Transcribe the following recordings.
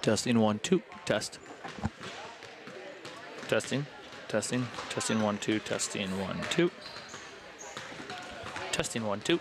Testing 1 2 test. Testing. Testing. Testing 1 2. Testing 1 2. Testing 1 2.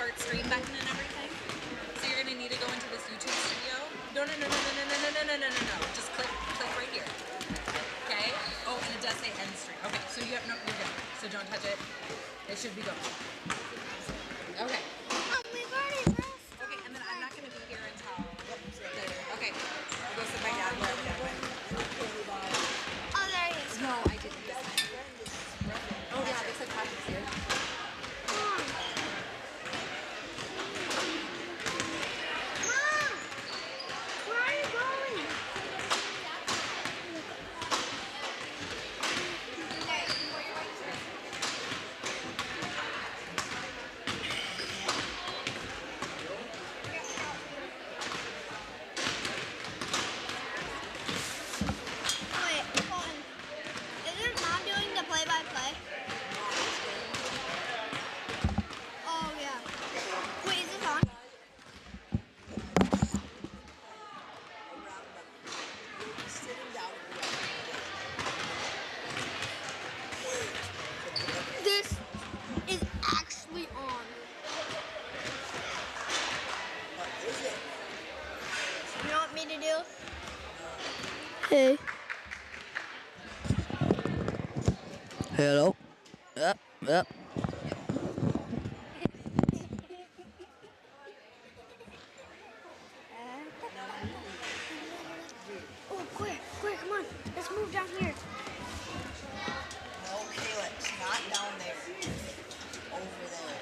start stream button and everything. So you're gonna need to go into this YouTube studio. No. Just click right here. Okay. Oh, and it does say end stream. Okay, so you're good. So don't touch it. It should be going. Okay. We've already pressed. Okay, and then I'm not gonna be here until later. Okay. I'll go sit my dad wherever that went. Oh, there he is. No, I didn't. Oh yeah, looks like Patrick's here. Mom, where are you going? Wait, hold on. Isn't Mom doing the play-by-play? Oh, yeah. Wait, is this on? This is actually on. You know what me to do? Hey. Hello. Yep. Oh, quick, come on. Let's move down here. No, Kayla, it's not down there. Over there.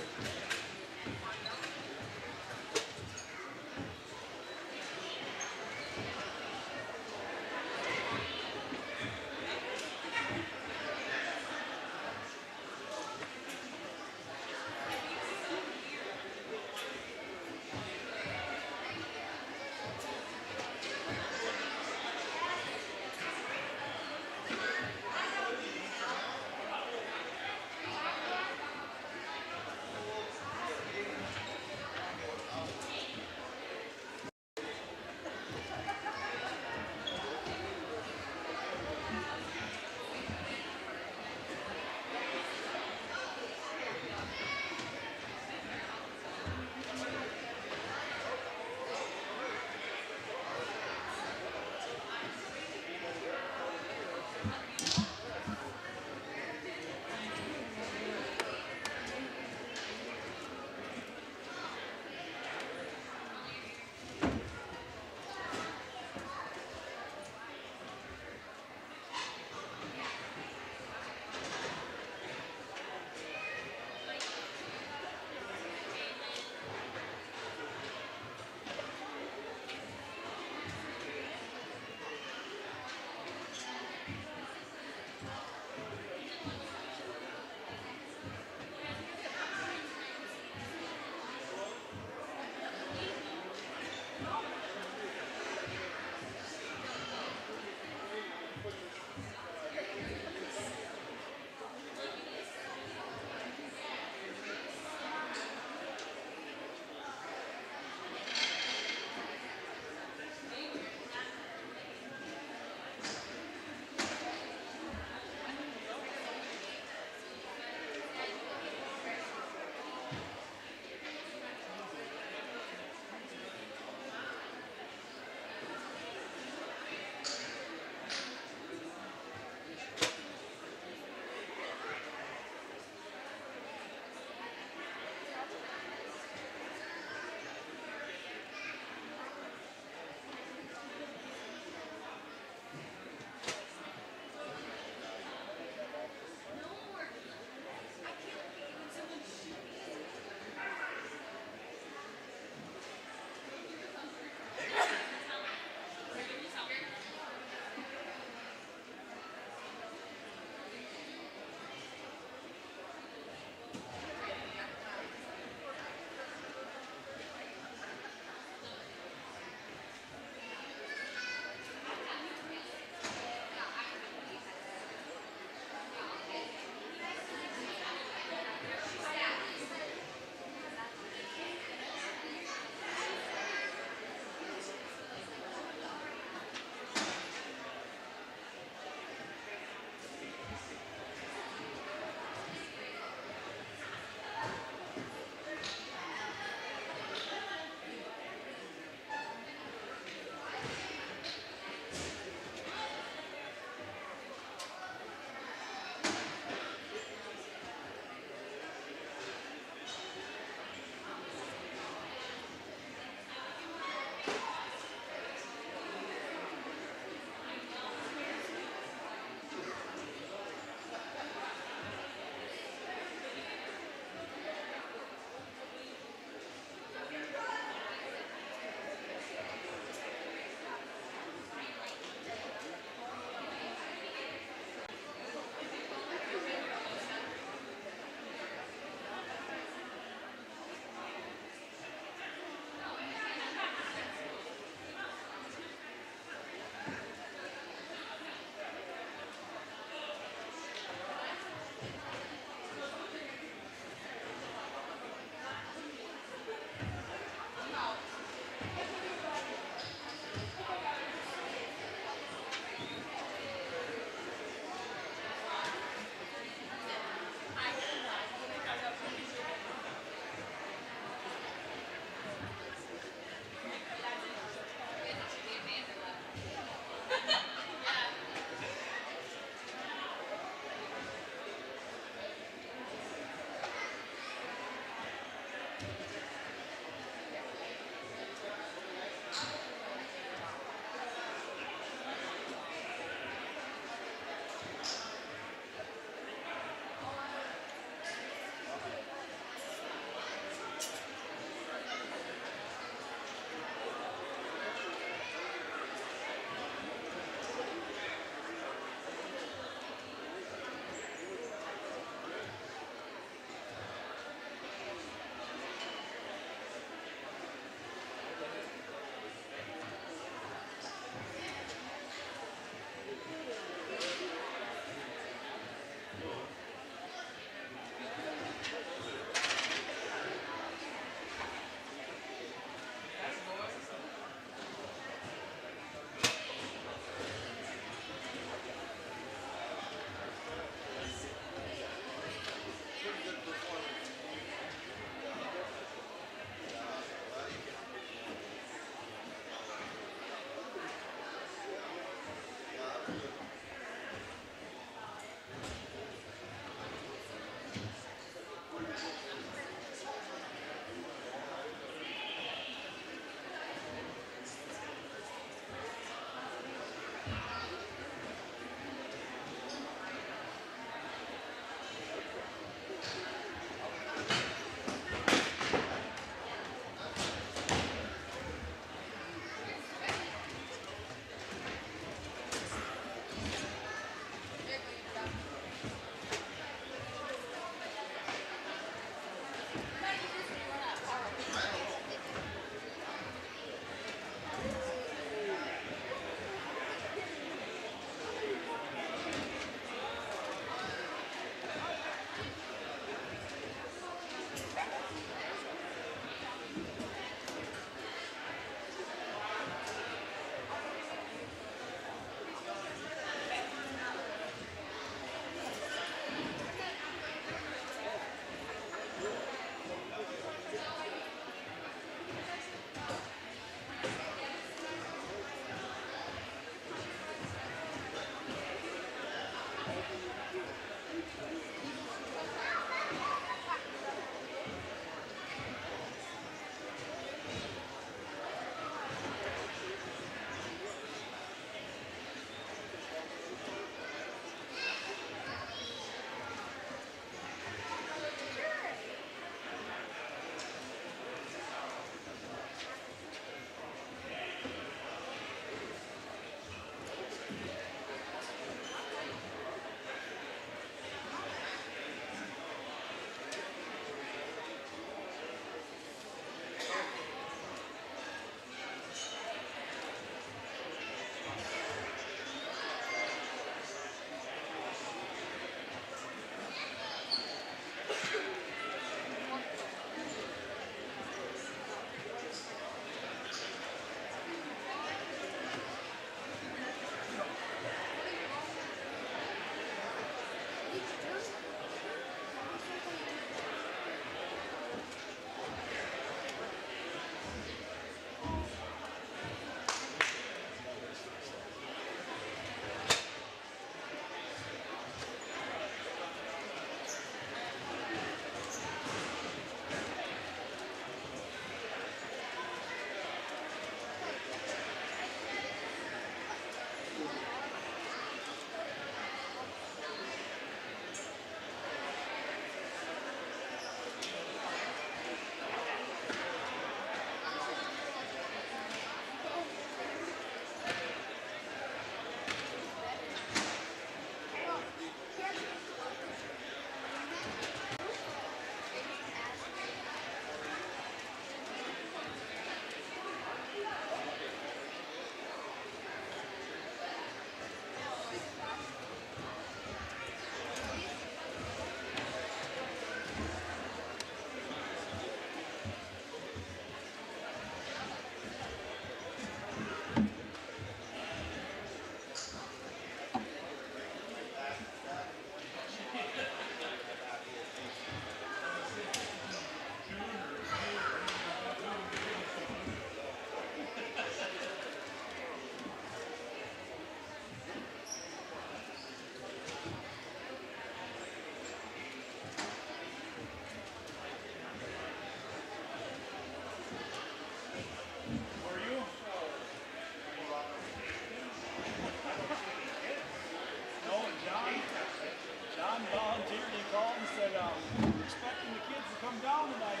John volunteered. He called and said, "We're expecting the kids to come down tonight."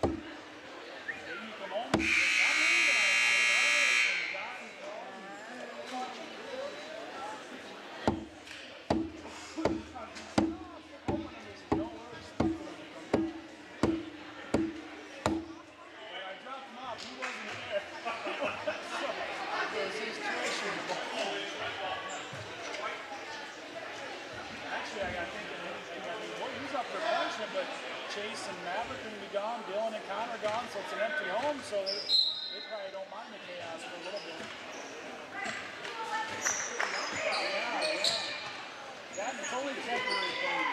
Then you come home and he said, "I'm in tonight." And John called and I dropped him off. He wasn't there. It was his tuition. Actually, I got thinking, boy, he's up for punishment, but Chase and Maverick can be gone, Dylan and Connor gone, so it's an empty home, so they probably don't mind the chaos for a little bit. Yeah. That is only temporary thing.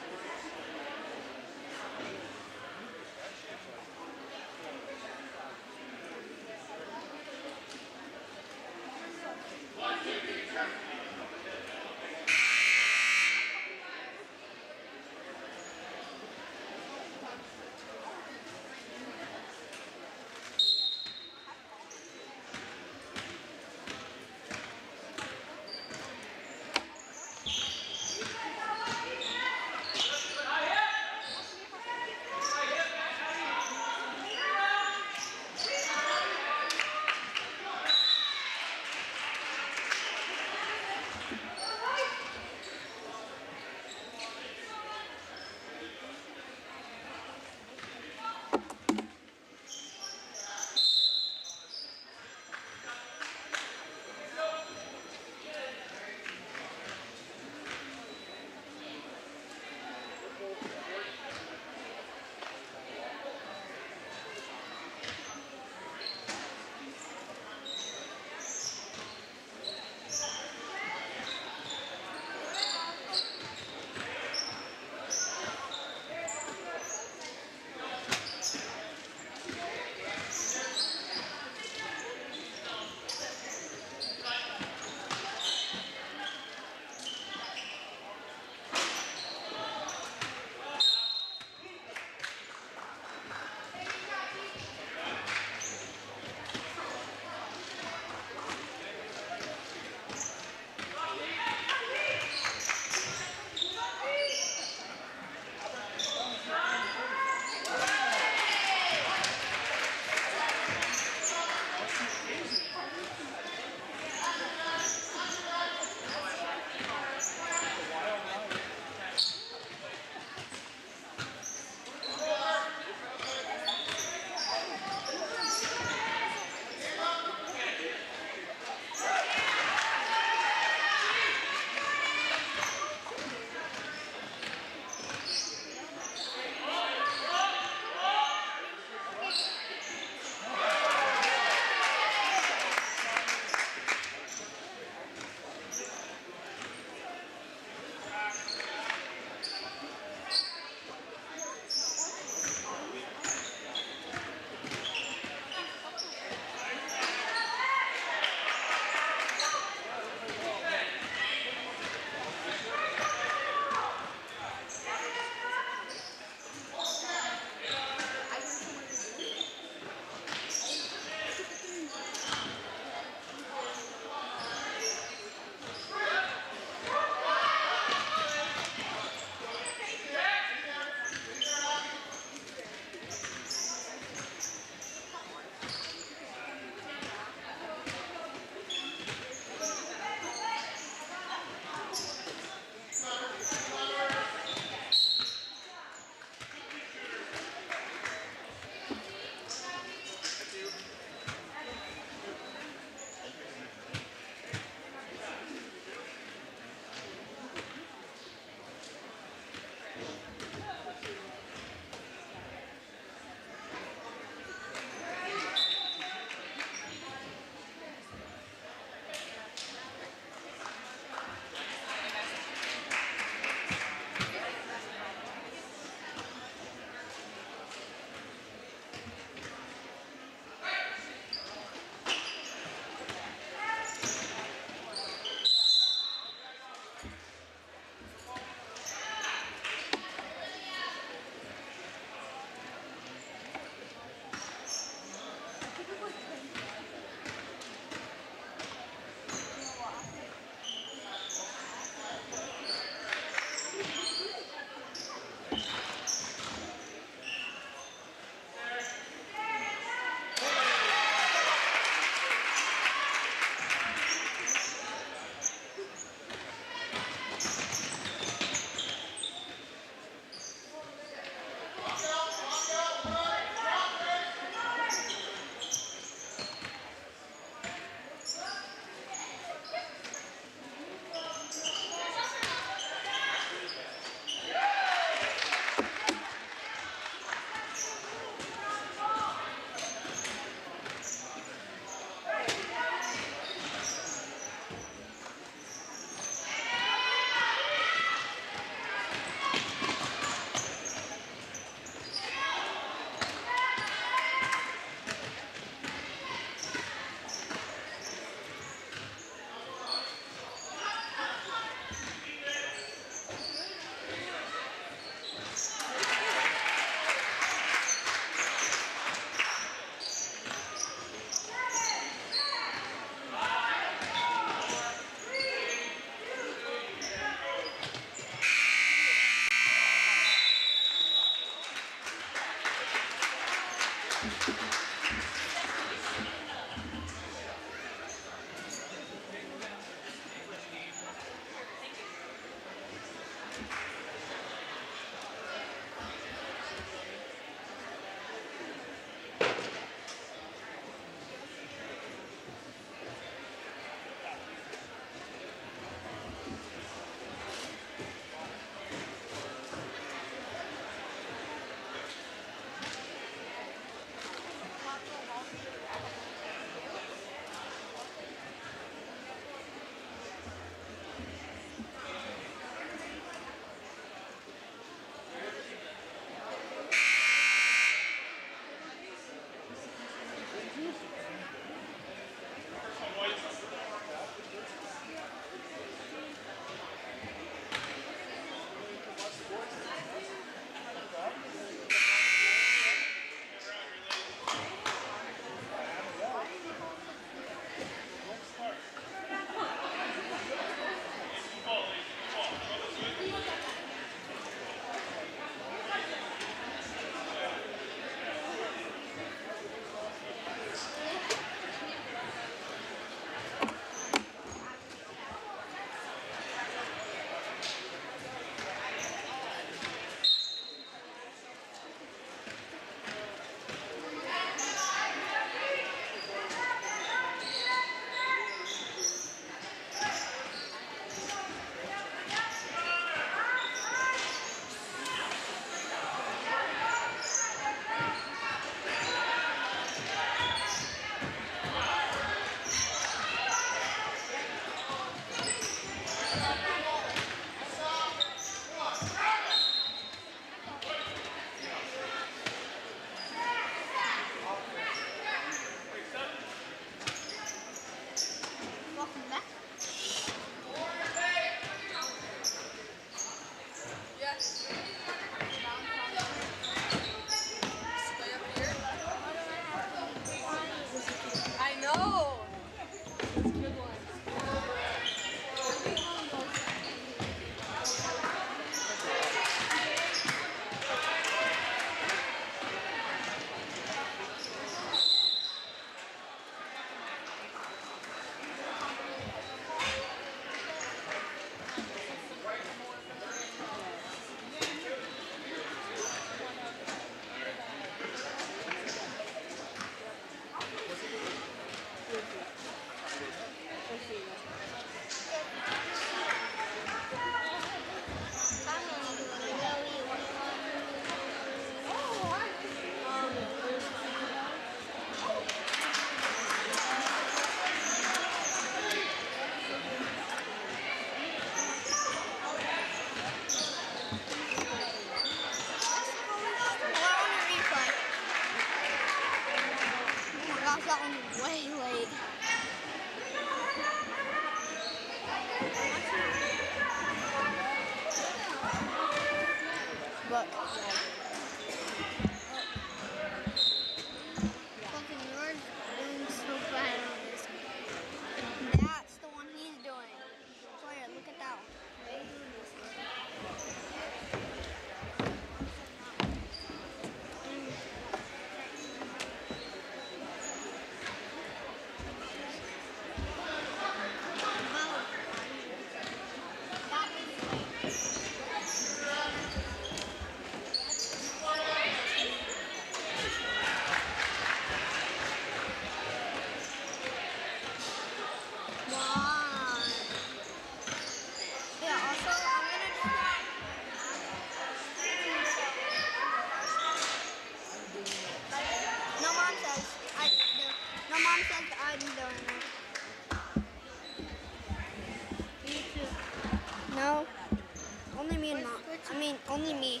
I mean, only me.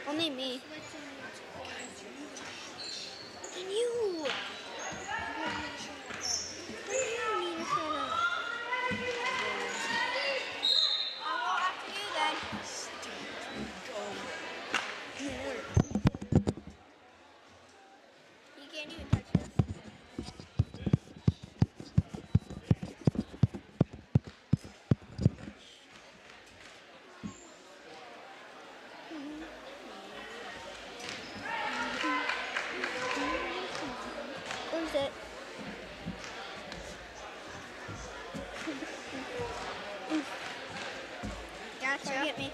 Only me. And you. What do you mean to shut up? I'll go after you then. You can't even touch this. Where's it? Gotcha. Get me.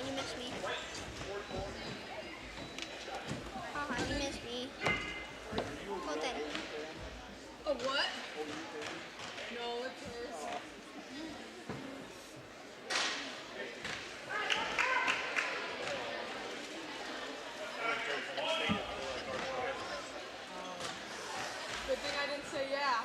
You missed me. You missed me. Hold that. A what? No, it's hers. Good thing I didn't say yeah.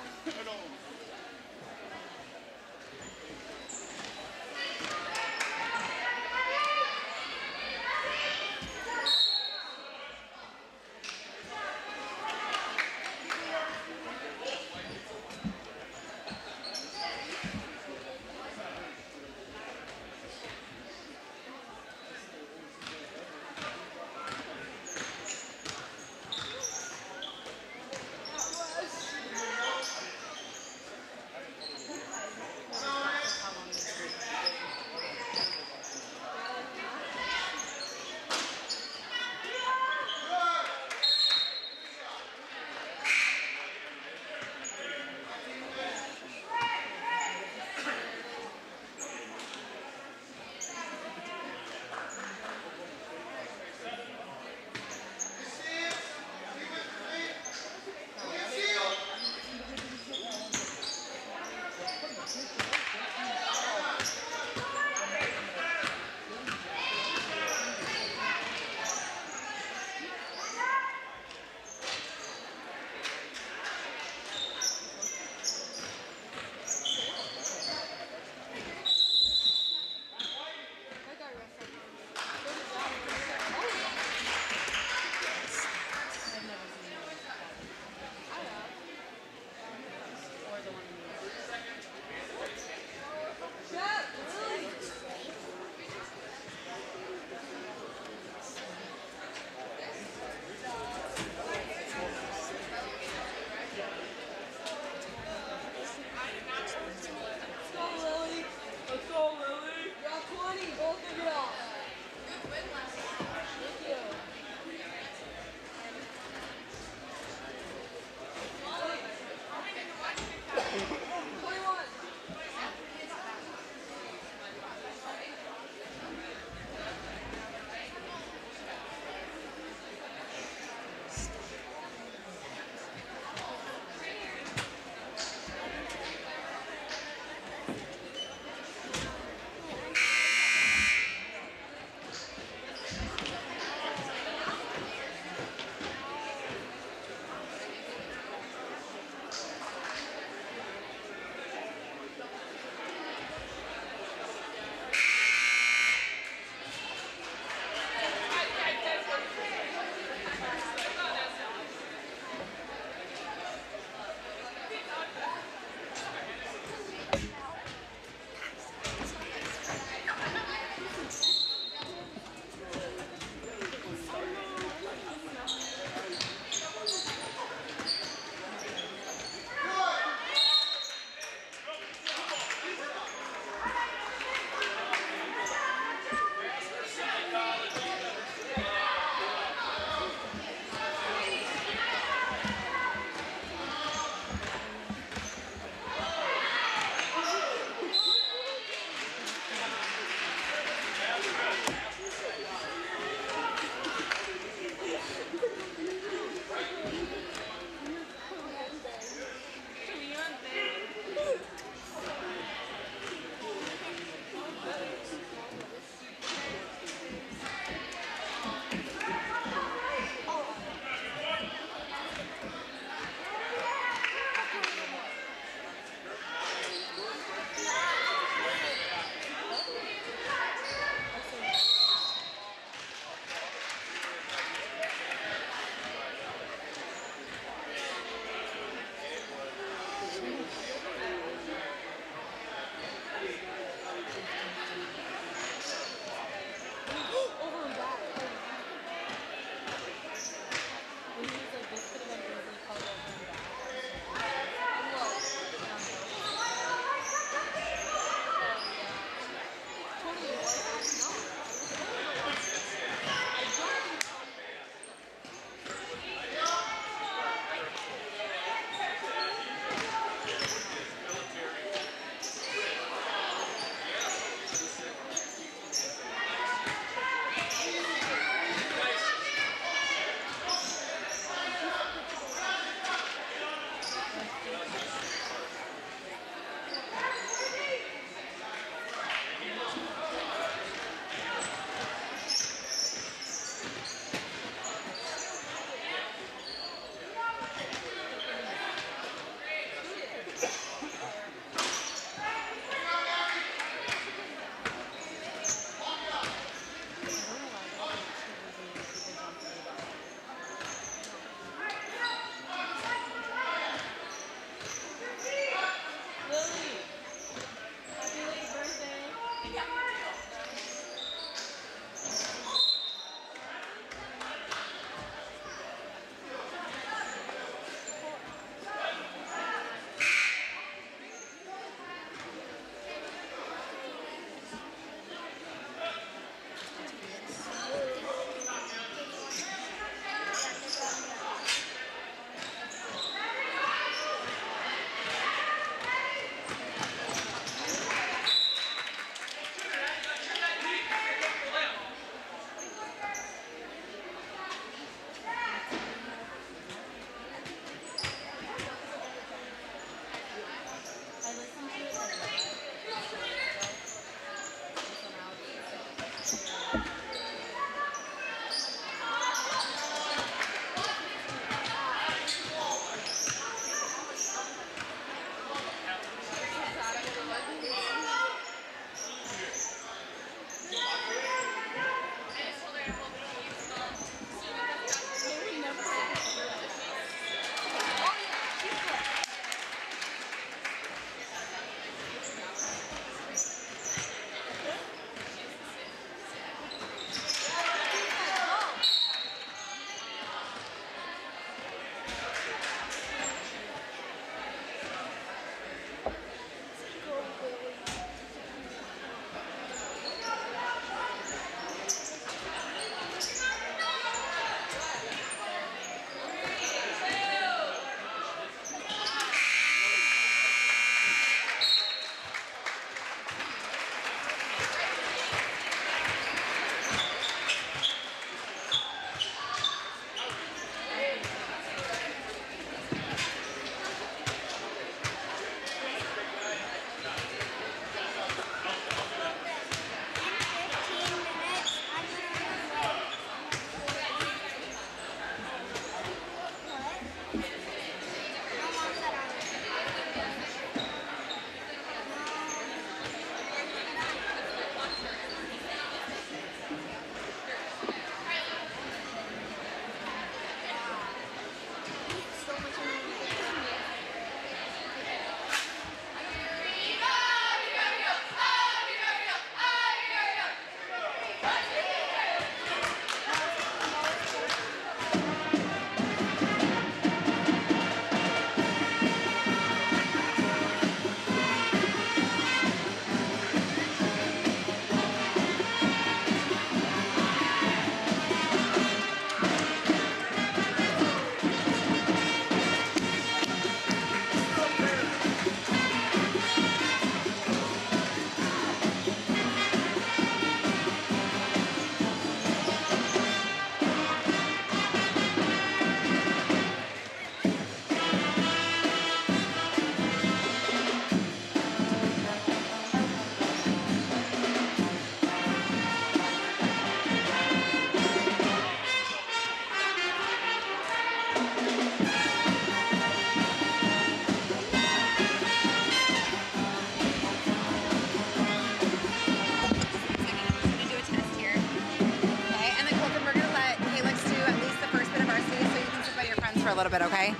little bit, okay?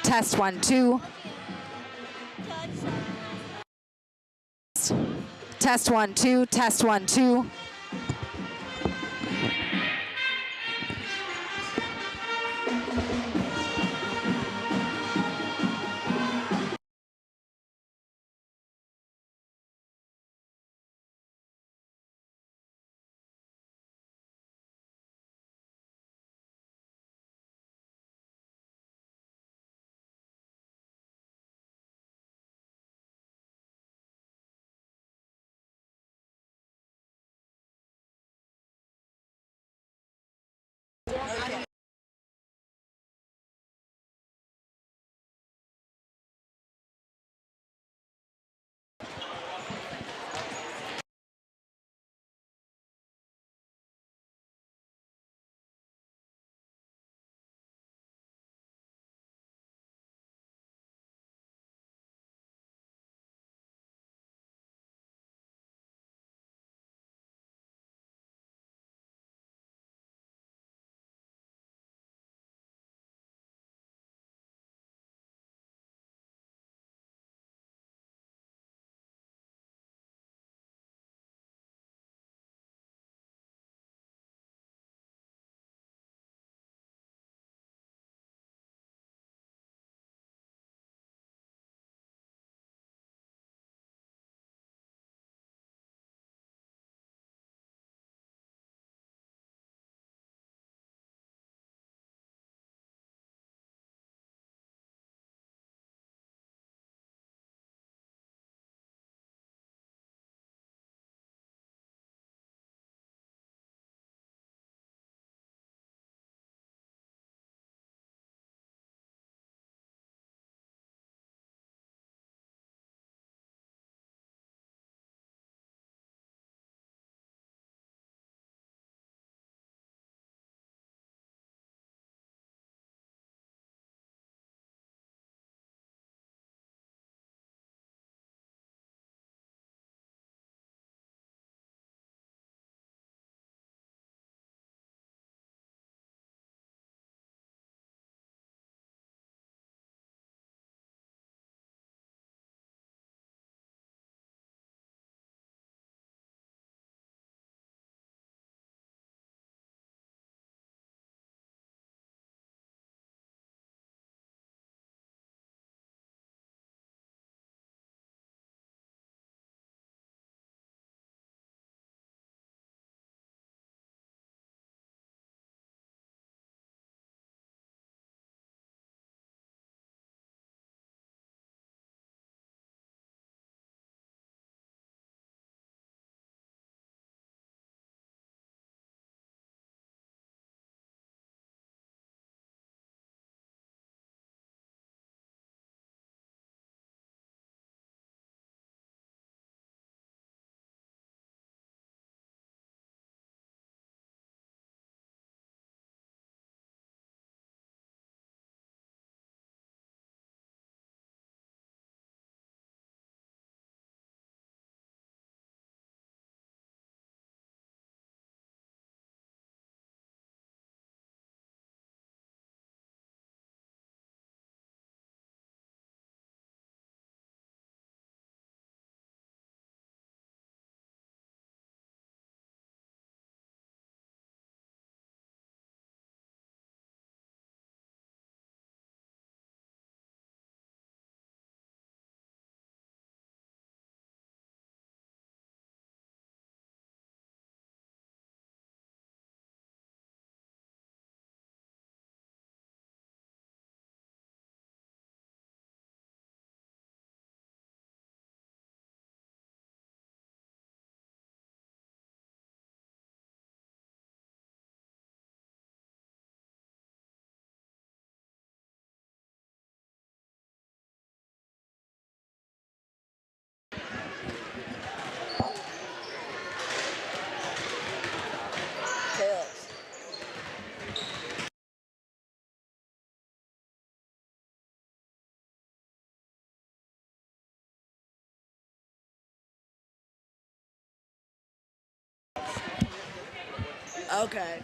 Test 1, 2. Test 1, 2. Test 1, 2. Okay.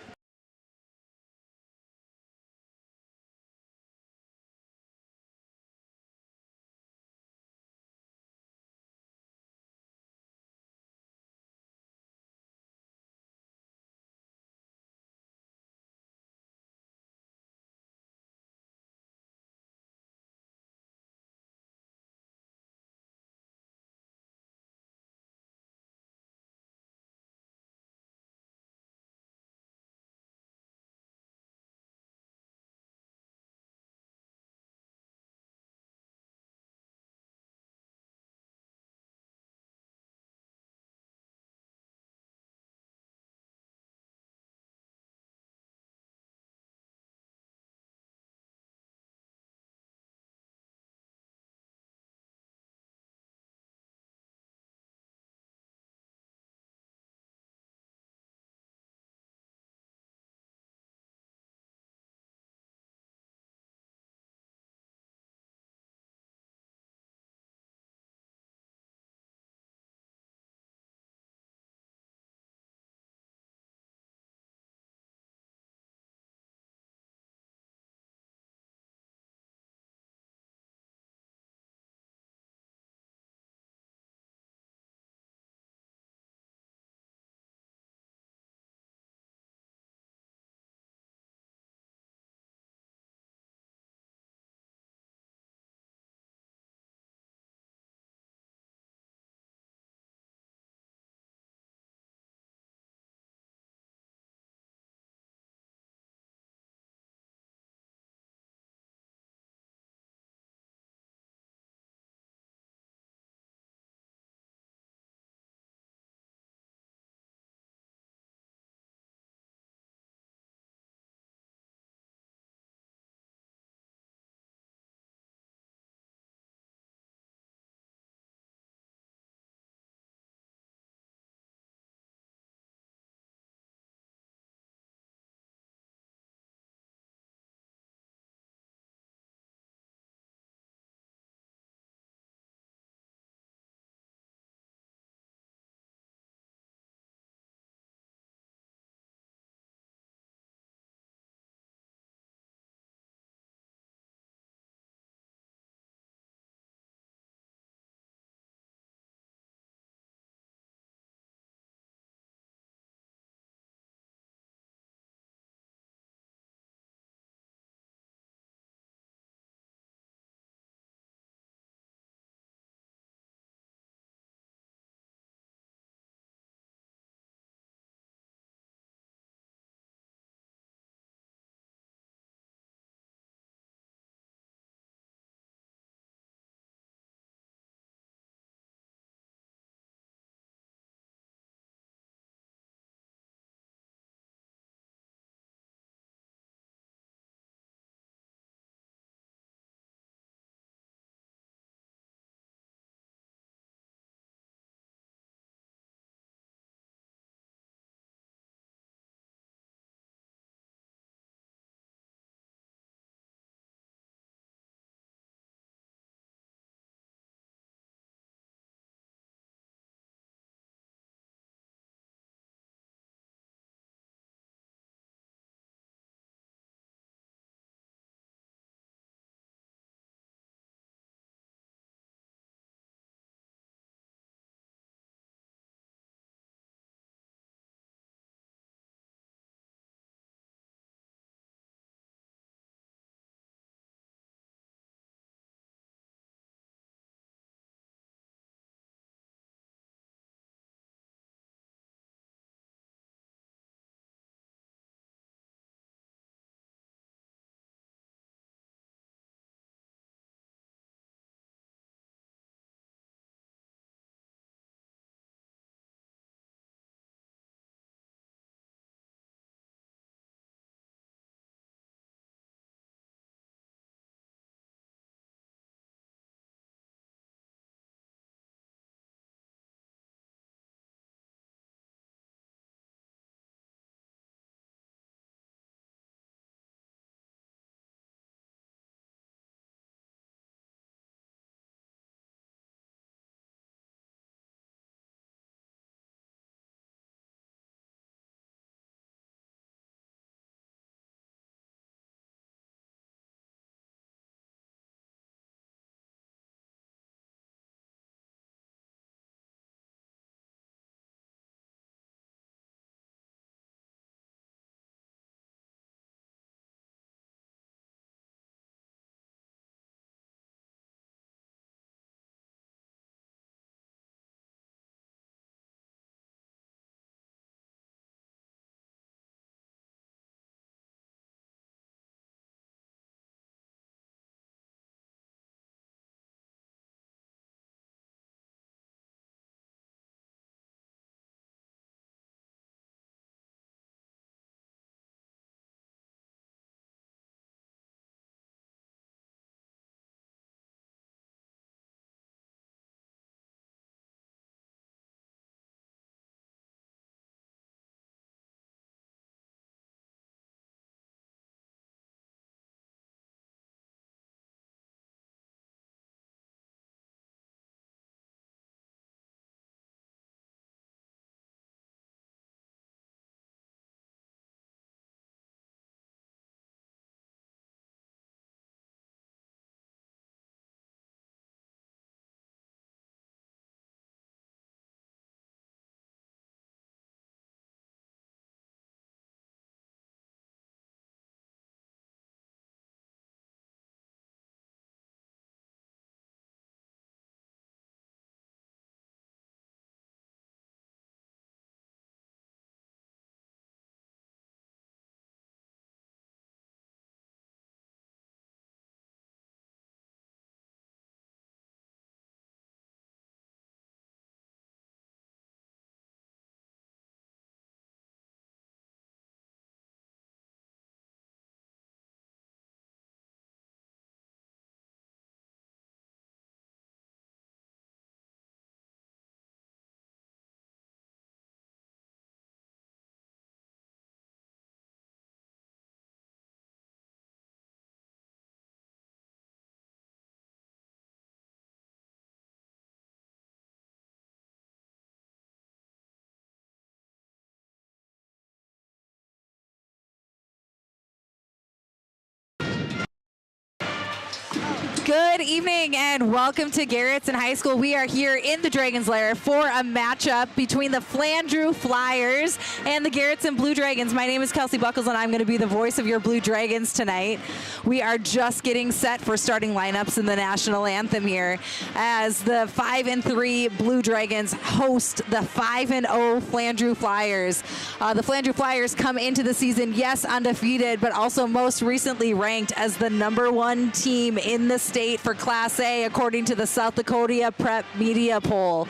Good evening and welcome to Garretson High School. We are here in the Dragon's Lair for a matchup between the Flandreau Flyers and the Garretson Blue Dragons. My name is Kelsey Buckles and I'm going to be the voice of your Blue Dragons tonight. We are just getting set for starting lineups in the national anthem here as the 5-3 Blue Dragons host the 5-0 Flandreau Flyers. The Flandreau Flyers come into the season, yes, undefeated, but also most recently ranked as the #1 team in the state for Class A, according to the South Dakota Prep Media Poll.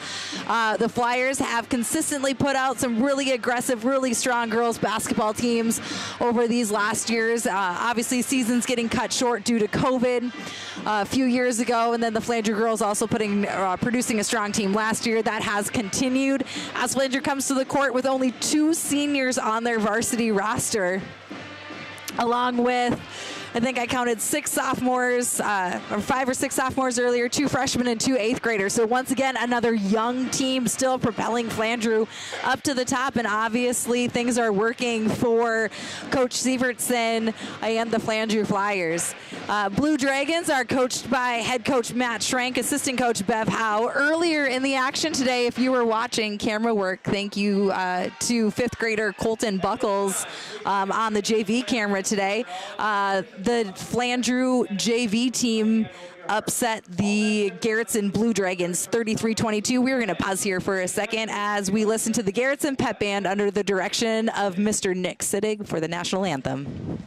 The Flyers have consistently put out some really aggressive, really strong girls basketball teams over these last years. Obviously, seasons getting cut short due to COVID a few years ago, and then the Flandreau girls also producing a strong team last year. That has continued as Flandreau comes to the court with only 2 seniors on their varsity roster, along with, I think I counted 6 sophomores, or 5 or 6 sophomores earlier, 2 freshmen and 2 8th graders. So once again, another young team still propelling Flandreau up to the top, and obviously things are working for Coach Sievertson and the Flandreau Flyers. Blue Dragons are coached by head coach Matt Schrank, assistant coach Bev Howe. Earlier in the action today, if you were watching camera work, thank you to 5th grader Colton Buckles on the JV camera today. The Flandreau JV team upset the Garretson Blue Dragons 33-22. We're going to pause here for a second as we listen to the Garretson Pep Band under the direction of Mr. Nick Sittig for the national anthem.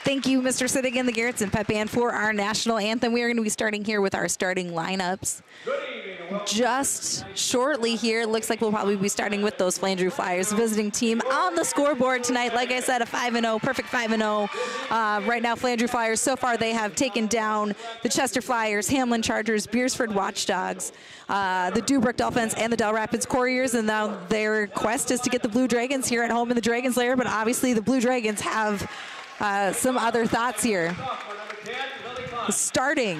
Thank you, Mr. Sittig and the Garretson Pep Band for our national anthem. We are going to be starting here with our starting lineups. Just shortly here, looks like we'll probably be starting with those Flandreau Flyers visiting team on the scoreboard tonight. Like I said, a 5-0, perfect 5-0. Right now, Flandreau Flyers, so far they have taken down the Chester Flyers, Hamlin Chargers, Beersford Watchdogs, the Dubrook Dolphins, and the Del Rapids Couriers. And now their quest is to get the Blue Dragons here at home in the Dragon's Lair. But obviously the Blue Dragons have some other thoughts here. Starting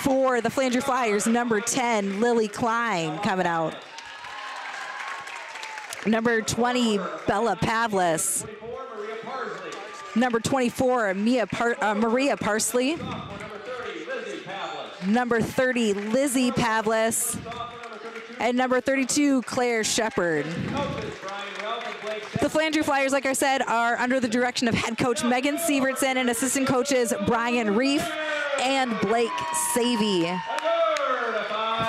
for the Flandreau Flyers, number 10, Lily Klein coming out. Number 20, Bella Pavlis. Number 24, Maria Parsley. Number 30, Lizzie Pavlis. And number 32, Claire Shepard. The Flandreau Flyers, like I said, are under the direction of head coach Megan Sievertson and assistant coaches Brian Reef and Blake Savy.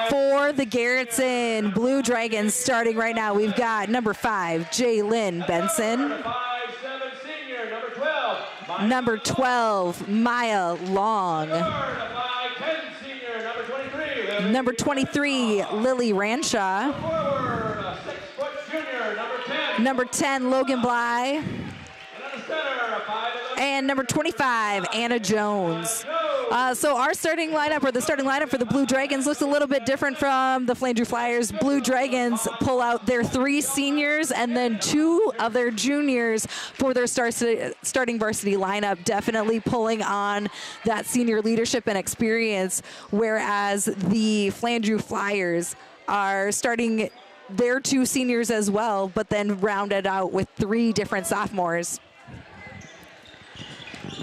For the Garretson Blue Dragons, starting right now, we've got number 5, Jaylyn Benson. Number 12, Maya Long. Number 23, Lily Ranshaw. Number 10, Logan Bly. And number 25, Anna Jones. So our starting lineup, or the starting lineup for the Blue Dragons, looks a little bit different from the Flandreau Flyers. Blue Dragons pull out their 3 seniors and then 2 of their juniors for their starting varsity lineup, definitely pulling on that senior leadership and experience, whereas the Flandreau Flyers are starting their 2 seniors as well, but then rounded out with 3 different sophomores.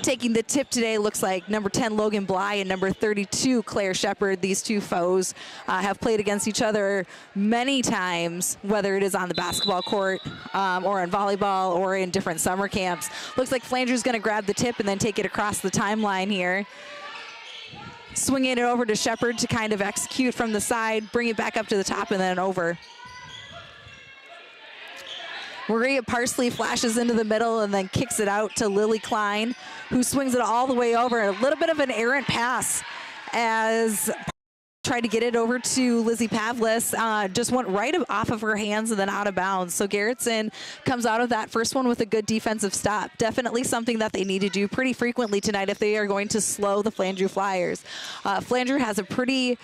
Taking the tip today looks like number 10 Logan Bly and number 32 Claire Shepard. These two foes have played against each other many times, whether it is on the basketball court or in volleyball or in different summer camps. Looks like Flandreau's going to grab the tip and then take it across the timeline here. Swinging it over to Shepard to kind of execute from the side, bring it back up to the top and then over. Maria Parsley flashes into the middle and then kicks it out to Lily Klein, who swings it all the way over. A little bit of an errant pass as tried to get it over to Lizzie Pavlis, just went right off of her hands and then out of bounds. So Garretson comes out of that first one with a good defensive stop. Definitely something that they need to do pretty frequently tonight if they are going to slow the Flandreau Flyers. Flandreau has a pretty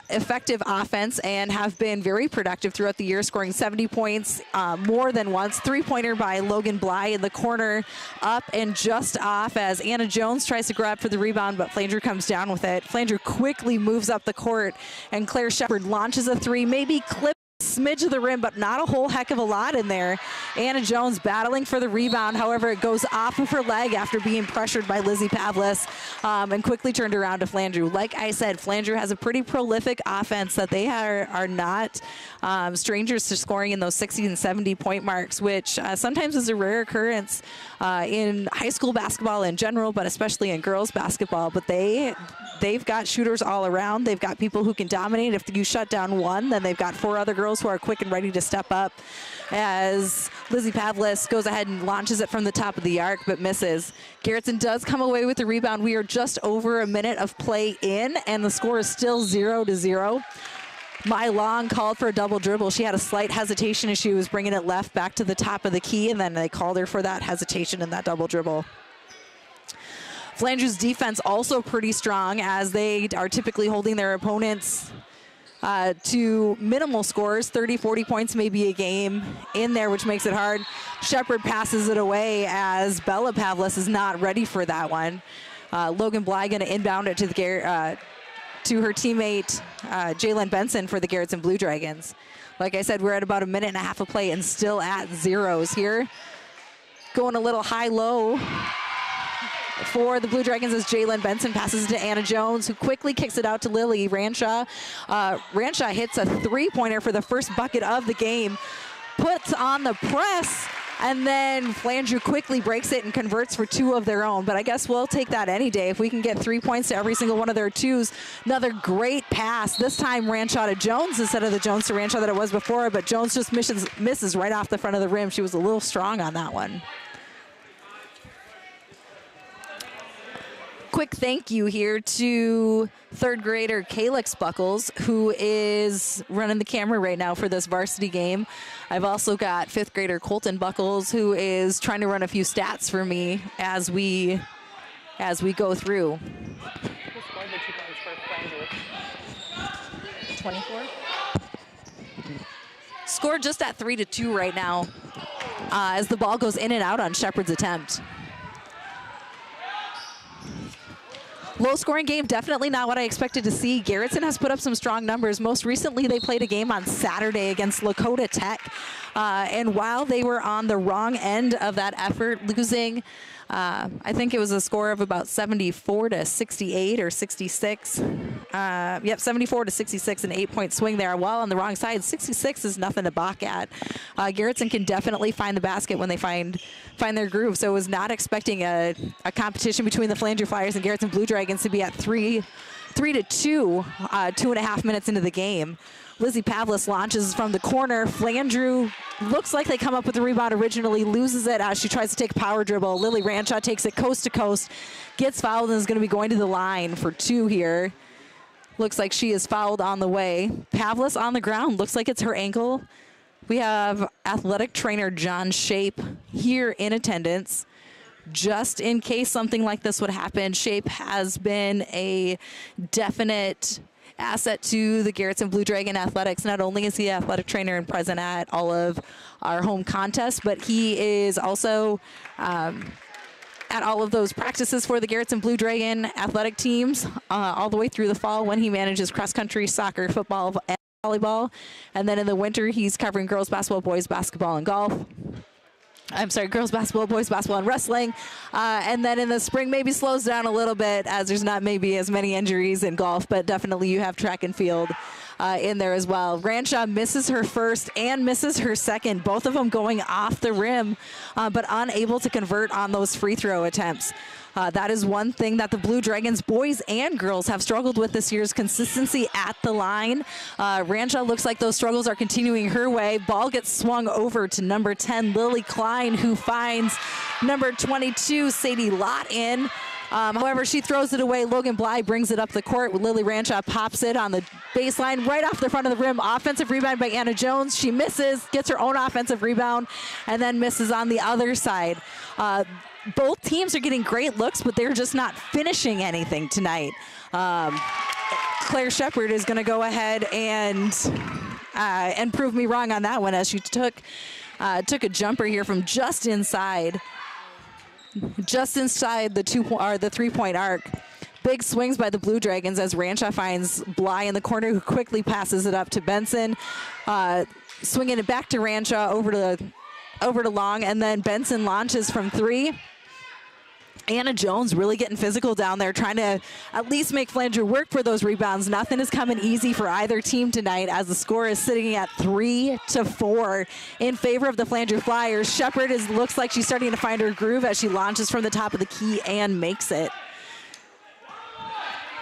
effective offense and have been very productive throughout the year, scoring 70 points more than once. Three-pointer by Logan Bly in the corner, up and just off as Anna Jones tries to grab for the rebound, but Flandreau comes down with it. Flandreau quickly moves up the court, and Claire Shepard launches a three, maybe clips smidge of the rim, but not a whole heck of a lot in there. Anna Jones battling for the rebound. However, it goes off of her leg after being pressured by Lizzie Pavlis and quickly turned around to Flandreau. Like I said, Flandreau has a pretty prolific offense that they are not strangers to scoring in those 60 and 70 point marks, which sometimes is a rare occurrence in high school basketball in general, but especially in girls basketball. But they've got shooters all around. They've got people who can dominate. If you shut down one, then they've got four other girls who are quick and ready to step up, as Lizzie Pavlis goes ahead and launches it from the top of the arc but misses. Garretson does come away with the rebound. We are just over a minute of play in, and the score is still 0-0. My Long called for a double dribble. She had a slight hesitation as she was bringing it left back to the top of the key, and then they called her for that hesitation in that double dribble. Flandreau's defense also pretty strong, as they are typically holding their opponents to minimal scores. 30, 40 points maybe a game in there, which makes it hard. Shepard passes it away as Bella Pavlis is not ready for that one. Logan Bly going to inbound it to the to her teammate Jalen Benson for the Garretson Blue Dragons. Like I said, we're at about a minute and a half of play and still at zeros here. Going a little high-low for the Blue Dragons as Jalen Benson passes it to Anna Jones, who quickly kicks it out to Lily Ranshaw. Ranshaw hits a three-pointer for the first bucket of the game, puts on the press, and then Flandreau quickly breaks it and converts for two of their own. But I guess we'll take that any day. If we can get 3 points to every single one of their twos. Another great pass, this time Ranshaw to Jones instead of the Jones to Ranshaw that it was before, but Jones just misses right off the front of the rim. She was a little strong on that one. Quick thank you here to third grader Calix Buckles, who is running the camera right now for this varsity game. I've also got fifth grader Colton Buckles, who is trying to run a few stats for me as we go through. 24. Score just at 3-2 right now as the ball goes in and out on Shepard's attempt. Low-scoring game, definitely not what I expected to see. Garretson has put up some strong numbers. Most recently, they played a game on Saturday against Lakota Tech. And while they were on the wrong end of that effort, losing, I think it was a score of about 74-68 or 66. 74-66, an 8-point swing there. While on the wrong side, 66 is nothing to balk at. Garretson can definitely find the basket when they find their groove. So I was not expecting a competition between the Flandreau Flyers and Garretson Blue Dragons to be at 3-2, 2.5 minutes into the game. Lizzie Pavlis launches from the corner. Flandreau looks like they come up with the rebound originally, loses it as she tries to take a power dribble. Lily Ranshaw takes it coast to coast, gets fouled, and is going to be going to the line for two here. Looks like she is fouled on the way. Pavlis on the ground. Looks like it's her ankle. We have athletic trainer John Shape here in attendance, just in case something like this would happen. Shape has been a definite asset to the Garretson Blue Dragon Athletics. Not only is he an athletic trainer and present at all of our home contests, but he is also at all of those practices for the Garretson Blue Dragon athletic teams all the way through the fall when he manages cross country, soccer, football, and volleyball. And then in the winter, he's covering girls basketball, boys basketball, and golf. I'm sorry, girls basketball, boys basketball, and wrestling. And then in the spring, maybe slows down a little bit as there's not maybe as many injuries in golf, but definitely you have track and field in there as well. Ranshaw misses her first and misses her second, both of them going off the rim, but unable to convert on those free throw attempts. That is one thing that the Blue Dragons boys and girls have struggled with this year's consistency at the line. Ranshaw looks like those struggles are continuing her way. Ball gets swung over to number 10, Lily Klein, who finds number 22, Sadie Lott in. However, she throws it away. Logan Bly brings it up the court. Lily Ranshaw pops it on the baseline right off the front of the rim. Offensive rebound by Anna Jones. She misses, gets her own offensive rebound, and then misses on the other side. Both teams are getting great looks, but they're just not finishing anything tonight. Claire Shepard is going to go ahead and prove me wrong on that one, as she took a jumper here from just inside the 3-point arc. Big swings by the Blue Dragons as Ranshaw finds Bly in the corner, who quickly passes it up to Benson, swinging it back to Ranshaw over to Long, and then Benson launches from 3. Anna Jones really getting physical down there, trying to at least make Flandreau work for those rebounds. Nothing is coming easy for either team tonight, as the score is sitting at 3-4 in favor of the Flandreau Flyers. Shepard looks like she's starting to find her groove as she launches from the top of the key and makes it.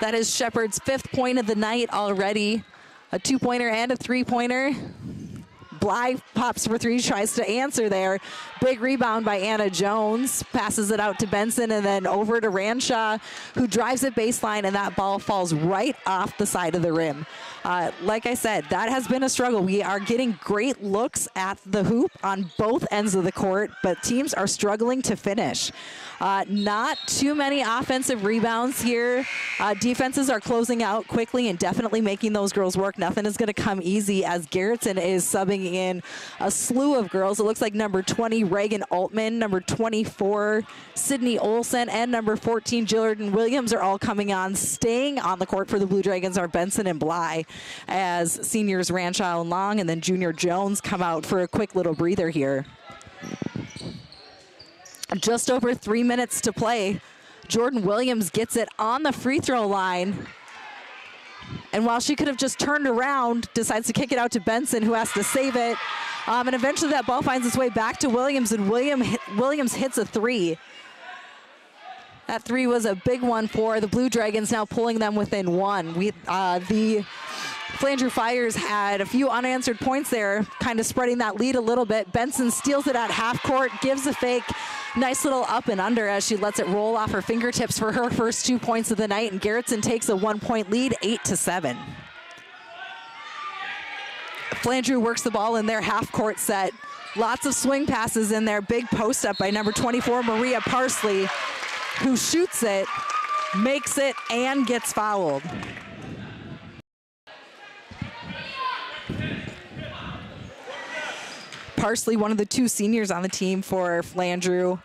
That is Shepard's 5th point of the night already. A 2-pointer and a 3-pointer. Bly pops for 3, tries to answer there. Big rebound by Anna Jones, passes it out to Benson, and then over to Ranshaw, who drives it baseline, and that ball falls right off the side of the rim. Like I said, that has been a struggle. We are getting great looks at the hoop on both ends of the court, but teams are struggling to finish. Not too many offensive rebounds here. Defenses are closing out quickly and definitely making those girls work. Nothing is going to come easy, as Garretson is subbing in a slew of girls. It looks like number 20, Reagan Altman, number 24, Sydney Olsen, and number 14, Jordan Williams are all coming on. Staying on the court for the Blue Dragons are Benson and Bly, as seniors Ranshaw and Long and then junior Jones come out for a quick little breather here. Just over 3 minutes to play. Jordan Williams gets it on the free throw line. And while she could have just turned around, decides to kick it out to Benson, who has to save it. And eventually that ball finds its way back to Williams, and Williams hits a 3. That 3 was a big one for the Blue Dragons, now pulling them within 1. The Flandreau Flyers had a few unanswered points there, kind of spreading that lead a little bit. Benson steals it at half court, gives a fake, nice little up and under as she lets it roll off her fingertips for her first 2 points of the night, and Garretson takes a 1-point lead, 8-7. Flandreau works the ball in their half court set. Lots of swing passes in there. Big post up by number 24, Maria Parsley, who shoots it, makes it, and gets fouled. Parsley, one of the 2 seniors on the team for Flandreau,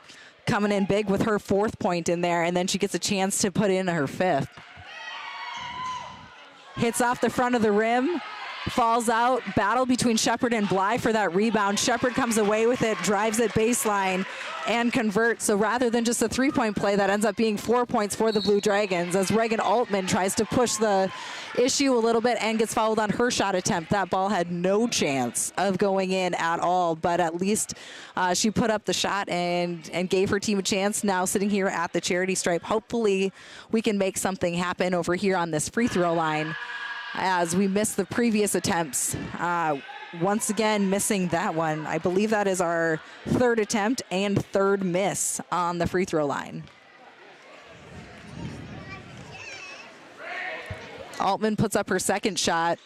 coming in big with her 4th point in there, and then she gets a chance to put in her 5th. Hits off the front of the rim, falls out, battle between Shepard and Bly for that rebound. Shepard comes away with it, drives it baseline, and converts. So rather than just a 3-point play, that ends up being 4 points for the Blue Dragons, as Reagan Altman tries to push the issue a little bit and gets fouled on her shot attempt. That ball had no chance of going in at all, but at least she put up the shot and gave her team a chance. Now sitting here at the charity stripe, hopefully we can make something happen over here on this free throw line, as we missed the previous attempts. Once again, missing that one. I believe that is our 3rd attempt and 3rd miss on the free throw line. Altman puts up her 2nd shot.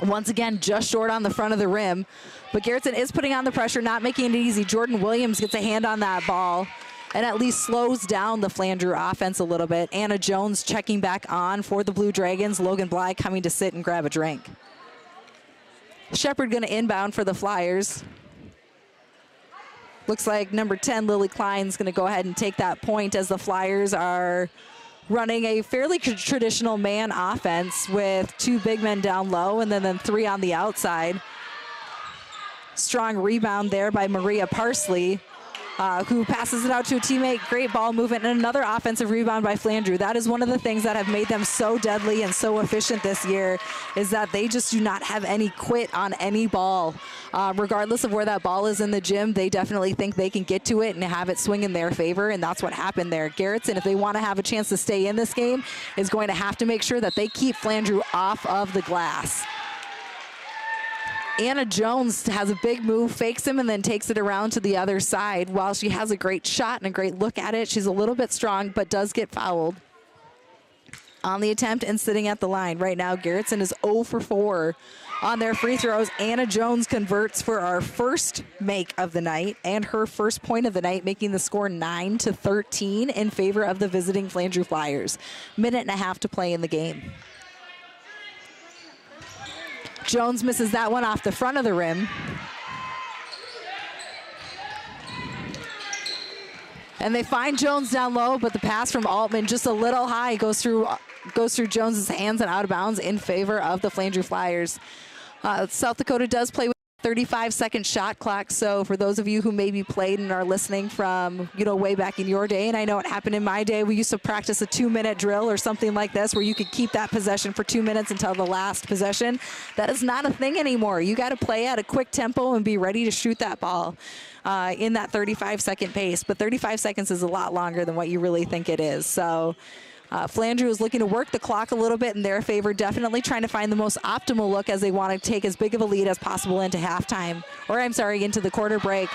Once again, just short on the front of the rim. But Garretson is putting on the pressure, not making it easy. Jordan Williams gets a hand on that ball and at least slows down the Flandreau offense a little bit. Anna Jones checking back on for the Blue Dragons. Logan Bly coming to sit and grab a drink. Shepard going to inbound for the Flyers. Looks like number 10, Lily Klein's going to go ahead and take that point, as the Flyers are running a fairly traditional man offense with 2 big men down low and then 3 on the outside. strong rebound there by Maria Parsley, who passes it out to a teammate. Great ball movement, and another offensive rebound by Flandreau. That is one of the things that have made them so deadly and so efficient this year, is that they just do not have any quit on any ball. Regardless of where that ball is in the gym, they definitely think they can get to it and have it swing in their favor, and that's what happened there. Garretson, if they want to have a chance to stay in this game, is going to have to make sure that they keep Flandreau off of the glass. Anna Jones has a big move, fakes him, and then takes it around to the other side. While she has a great shot and a great look at it, she's a little bit strong, but does get fouled on the attempt and sitting at the line. Right now, Garretson is 0 for 4 on their free throws. Anna Jones converts for our first make of the night and her first point of the night, making the score 9-13 in favor of the visiting Flandreau Flyers. Minute and a half to play in the game. Jones misses that one off the front of the rim. And they find Jones down low, but the pass from Altman just a little high, goes through Jones's hands and out of bounds in favor of the Flandreau Flyers. South Dakota does play with a 35-second shot clock, so for those of you who maybe played and are listening from, way back in your day, and I know it happened in my day, we used to practice a 2-minute drill or something like this where you could keep that possession for 2 minutes until the last possession. That is not a thing anymore. You got to play at a quick tempo and be ready to shoot that ball in that 35-second pace, but 35 seconds is a lot longer than what you really think it is. So Flandreau is looking to work the clock a little bit in their favor, definitely trying to find the most optimal look as they want to take as big of a lead as possible into halftime, or I'm sorry, into the quarter break,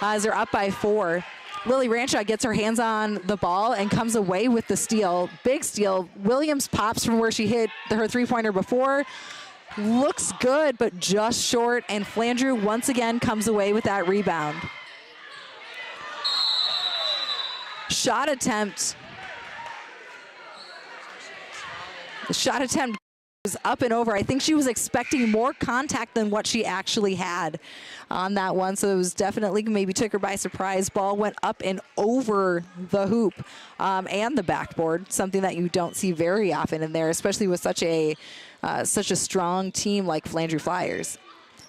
as they're up by 4. Lily Ranshaw gets her hands on the ball and comes away with the steal. Big steal. Williams pops from where she hit her three-pointer before. Looks good, but just short, and Flandreau once again comes away with that rebound. Shot attempt. The shot attempt was up and over. I think she was expecting more contact than what she actually had on that one, so it was definitely maybe took her by surprise. Ball went up and over the hoop and the backboard, something that you don't see very often in there, especially with such a strong team like Flandreau Flyers.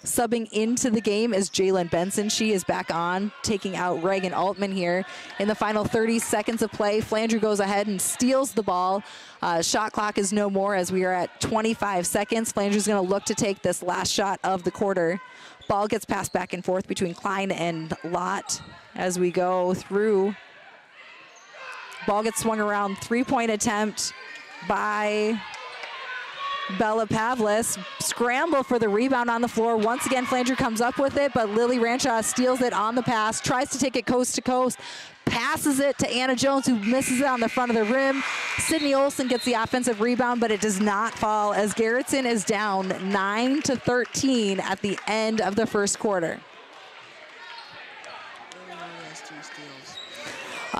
Subbing into the game is Jalen Benson. She is back on, taking out Reagan Altman here. In the final 30 seconds of play, Flandreau goes ahead and steals the ball. Shot clock is no more as we are at 25 seconds. Flandreau's going to look to take this last shot of the quarter. Ball gets passed back and forth between Klein and Lott as we go through. Ball gets swung around. Three-point attempt by Bella Pavlis. Scramble for the rebound on the floor. Once again, Flandreau comes up with it, but Lily Ranshaw steals it on the pass, tries to take it coast to coast, passes it to Anna Jones, who misses it on the front of the rim. Sydney Olson gets the offensive rebound, but it does not fall as Garretson is down 9-13 at the end of the first quarter.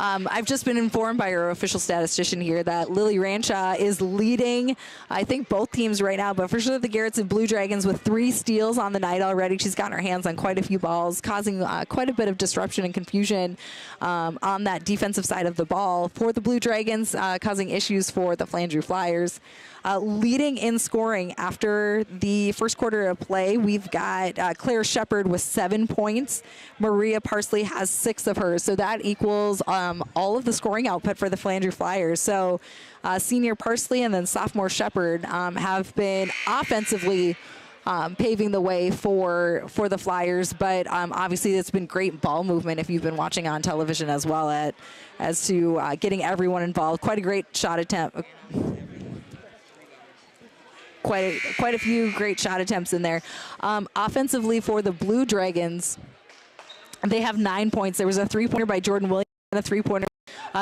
I've just been informed by our official statistician here that Lily Ranshaw is leading, I think, both teams right now, but for sure the Garretson Blue Dragons with 3 steals on the night already. She's gotten her hands on quite a few balls, causing quite a bit of disruption and confusion on that defensive side of the ball for the Blue Dragons, causing issues for the Flandreau Flyers. Leading in scoring after the first quarter of play, we've got Claire Shepard with 7 points. Maria Parsley has 6 of hers, so that equals all of the scoring output for the Flandreau Flyers. So senior Parsley and then sophomore Shepard have been offensively paving the way for the Flyers, but obviously it's been great ball movement if you've been watching on television as well as to getting everyone involved. Quite a great shot attempt. Quite a few great shot attempts in there. Offensively for the Blue Dragons, they have 9 points. There was a 3-pointer by Jordan Williams and a 3-pointer.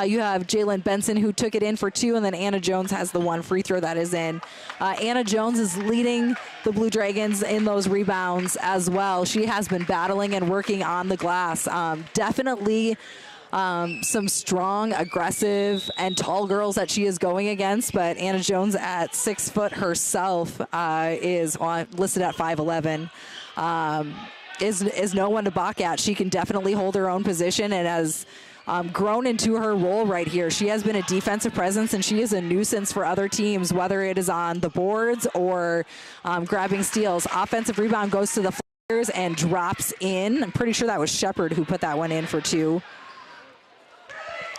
You have Jalen Benson, who took it in for 2, and then Anna Jones has the 1 free throw that is in. Anna Jones is leading the Blue Dragons in those rebounds as well. She has been battling and working on the glass. Definitely some strong, aggressive, and tall girls that she is going against, but Anna Jones at 6 foot herself is listed at 5'11". Is no one to balk at. She can definitely hold her own position and has grown into her role right here. She has been a defensive presence, and she is a nuisance for other teams, whether it is on the boards or grabbing steals. Offensive rebound goes to the and drops in. I'm pretty sure that was Shepard who put that one in for 2.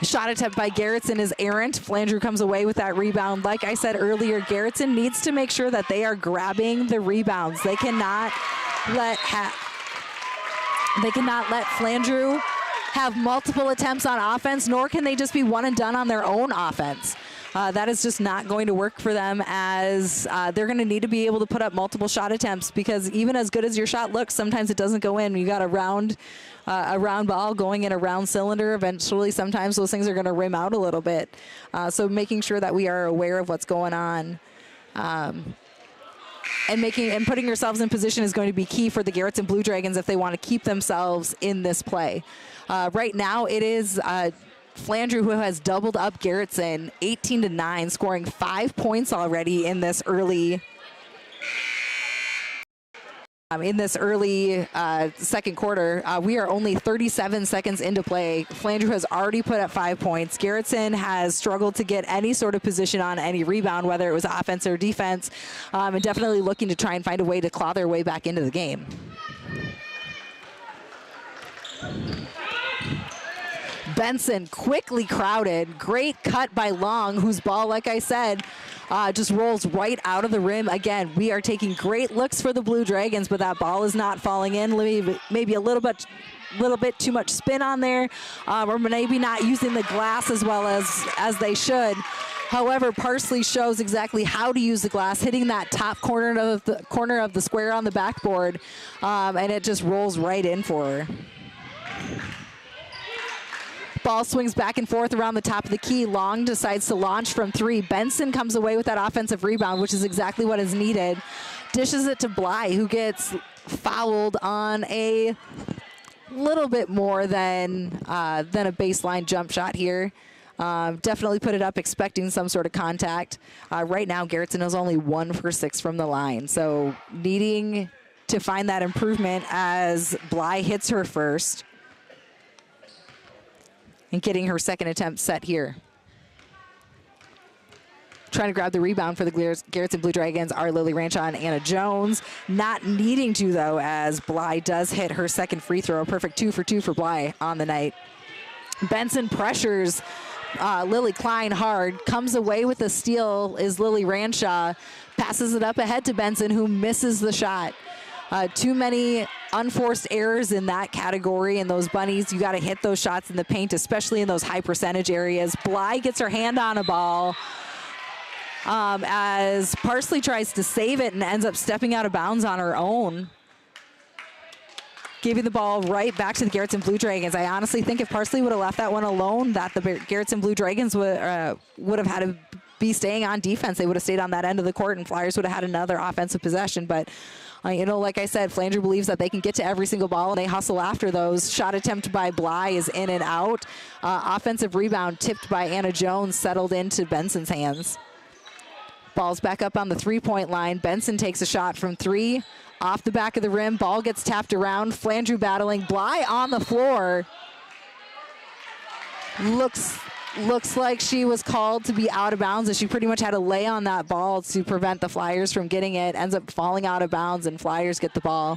Shot attempt by Garretson is errant. Flandreau comes away with that rebound. Like I said earlier, Garretson needs to make sure that they are grabbing the rebounds. They cannot let Flandreau have multiple attempts on offense, nor can they just be one and done on their own offense. That is just not going to work for them, as they're going to need to be able to put up multiple shot attempts, because even as good as your shot looks, sometimes it doesn't go in. You got a round ball going in a round cylinder. Eventually, sometimes those things are going to rim out a little bit. So making sure that we are aware of what's going on. And putting yourselves in position is going to be key for the Garretson Blue Dragons if they want to keep themselves in this play. Right now, it is Flandreau who has doubled up Garretson 18-9, scoring 5 points already in this early second quarter. We are only 37 seconds into play. Flandreau has already put up 5 points. Garretson has struggled to get any sort of position on any rebound, whether it was offense or defense, and definitely looking to try and find a way to claw their way back into the game. Benson quickly crowded. Great cut by Long, whose ball, like I said, just rolls right out of the rim. Again, we are taking great looks for the Blue Dragons, but that ball is not falling in. Maybe a little bit too much spin on there, or maybe not using the glass as well as they should. However, Parsley shows exactly how to use the glass, hitting that top corner of the square on the backboard, and it just rolls right in for her. Ball swings back and forth around the top of the key. Long decides to launch from 3. Benson comes away with that offensive rebound, which is exactly what is needed. Dishes it to Bly, who gets fouled on a little bit more than a baseline jump shot here. Definitely put it up expecting some sort of contact. Right now, Garretson is only 1 for 6 from the line, so needing to find that improvement as Bly hits her first. And getting her second attempt set here. Trying to grab the rebound for the Garretson Blue Dragons are Lily Ranshaw and Anna Jones. Not needing to, though, as Bly does hit her second free throw. Perfect 2 for 2 for Bly on the night. Benson pressures Lily Klein hard. Comes away with the steal is Lily Ranshaw. Passes it up ahead to Benson, who misses the shot. Too many unforced errors in that category, and those bunnies, you got to hit those shots in the paint, especially in those high percentage areas. Bly gets her hand on a ball as Parsley tries to save it and ends up stepping out of bounds on her own, giving the ball right back to the Garretson Blue Dragons. I honestly think if Parsley would have left that one alone, that the Garretson Blue Dragons would have had to be staying on defense. They would have stayed on that end of the court, and Flyers would have had another offensive possession. But like I said, Flandreau believes that they can get to every single ball, and they hustle after those. Shot attempt by Bly is in and out. Offensive rebound tipped by Anna Jones, settled into Benson's hands. Ball's back up on the three-point line. Benson takes a shot from 3. Off the back of the rim. Ball gets tapped around. Flandreau battling. Bly on the floor. Looks like she was called to be out of bounds, as she pretty much had to lay on that ball to prevent the Flyers from getting it. Ends up falling out of bounds, and Flyers get the ball.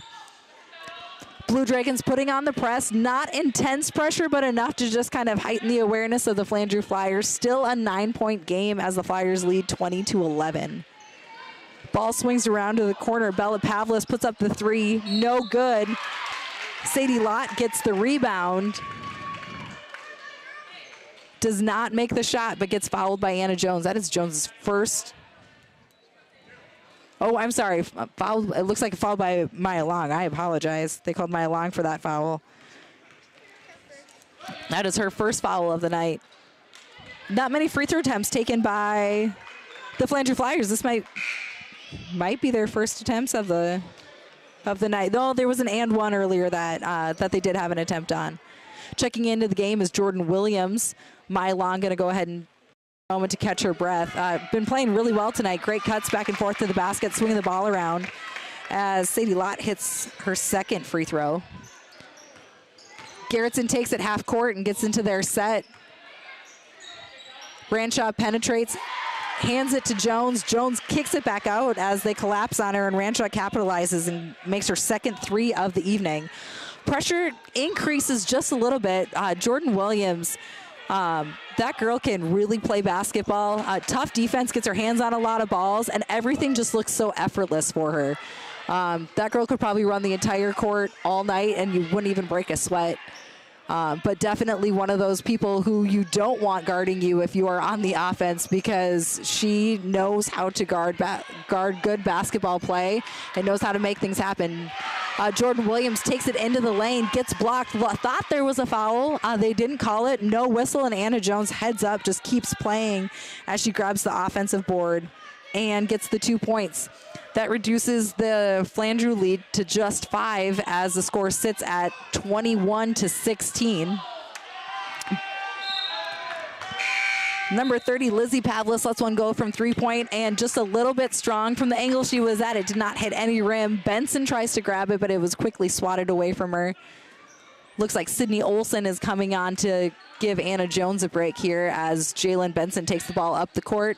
Blue Dragons putting on the press. Not intense pressure, but enough to just kind of heighten the awareness of the Flandreau Flyers. Still a 9-point game as the Flyers lead 20-11. Ball swings around to the corner. Bella Pavlis puts up the 3. No good. Sadie Lott gets the rebound. Does not make the shot, but gets fouled by Anna Jones. That is Jones's first. Oh, I'm sorry. Fouled. It looks like a foul by Maya Long. I apologize. They called Maya Long for that foul. That is her first foul of the night. Not many free throw attempts taken by the Flandreau Flyers. This might be their first attempts of the night. Though there was an and one earlier that they did have an attempt on. Checking into the game is Jordan Williams. Maya Long going to go ahead and moment to catch her breath. Been playing really well tonight. Great cuts back and forth to the basket, swinging the ball around as Sadie Lott hits her second free throw. Garretson takes it half court and gets into their set. Branshaw penetrates, hands it to Jones. Jones kicks it back out as they collapse on her, and Rancho capitalizes and makes her second 3 of the evening. Pressure increases just a little bit. Jordan Williams, that girl can really play basketball. Tough defense, gets her hands on a lot of balls, and everything just looks so effortless for her. That girl could probably run the entire court all night and you wouldn't even break a sweat. But definitely one of those people who you don't want guarding you if you are on the offense, because she knows how to guard good basketball play and knows how to make things happen. Jordan Williams takes it into the lane, gets blocked. Thought there was a foul. They didn't call it. No whistle, and Anna Jones heads up, just keeps playing as she grabs the offensive board and gets the 2 points. That reduces the Flandreau lead to just 5 as the score sits at 21-16. Number 30, Lizzie Pavlis lets one go from 3-point and just a little bit strong from the angle she was at. It did not hit any rim. Benson tries to grab it, but it was quickly swatted away from her. Looks like Sydney Olson is coming on to give Anna Jones a break here as Jalen Benson takes the ball up the court.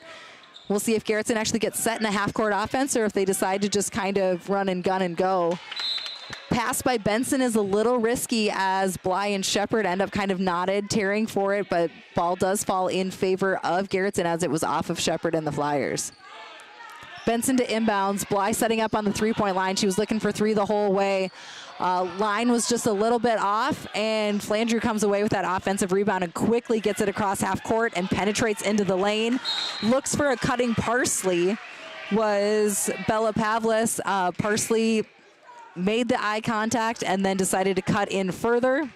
We'll see if Garretson actually gets set in a half-court offense or if they decide to just kind of run and gun and go. Pass by Benson is a little risky as Bly and Shepard end up kind of knotted, tearing for it, but ball does fall in favor of Garretson as it was off of Shepard and the Flyers. Benson to inbounds. Bly setting up on the 3-point line. She was looking for 3 the whole way. Line was just a little bit off, and Flandreau comes away with that offensive rebound and quickly gets it across half court and penetrates into the lane. Looks for a cutting Parsley was Bella Pavlis. Parsley made the eye contact and then decided to cut in further.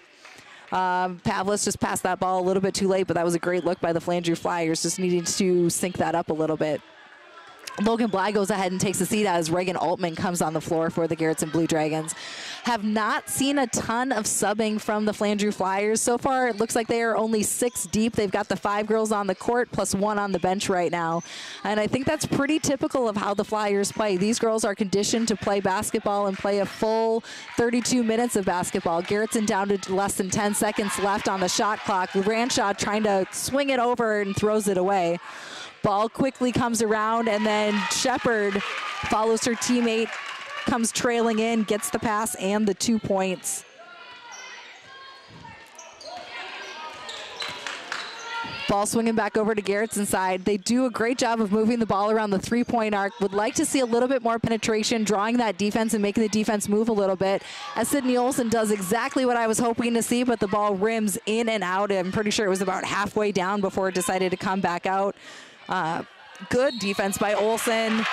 Pavlis just passed that ball a little bit too late, but that was a great look by the Flandreau Flyers, just needing to sync that up a little bit. Logan Bly goes ahead and takes a seat as Reagan Altman comes on the floor for the Garretson Blue Dragons. Have not seen a ton of subbing from the Flandreau Flyers. So far, it looks like they are only 6 deep. They've got the 5 girls on the court plus 1 on the bench right now. And I think that's pretty typical of how the Flyers play. These girls are conditioned to play basketball and play a full 32 minutes of basketball. Garretson down to less than 10 seconds left on the shot clock. Ranshaw trying to swing it over and throws it away. Ball quickly comes around, and then Shepard follows her teammate, comes trailing in, gets the pass and the 2 points. Ball swinging back over to Garrettson's side. They do a great job of moving the ball around the 3-point arc. Would like to see a little bit more penetration, drawing that defense and making the defense move a little bit. As Sydney Olson does exactly what I was hoping to see, but the ball rims in and out. I'm pretty sure it was about halfway down before it decided to come back out. Good defense by Olson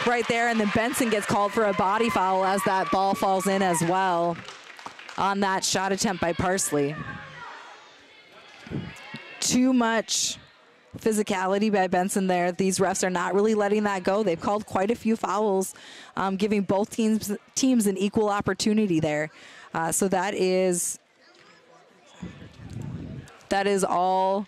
right there, and then Benson gets called for a body foul as that ball falls in as well on that shot attempt by Parsley. Too much physicality by Benson there. These refs are not really letting that go. They've called quite a few fouls, giving both teams an equal opportunity there. So that is all.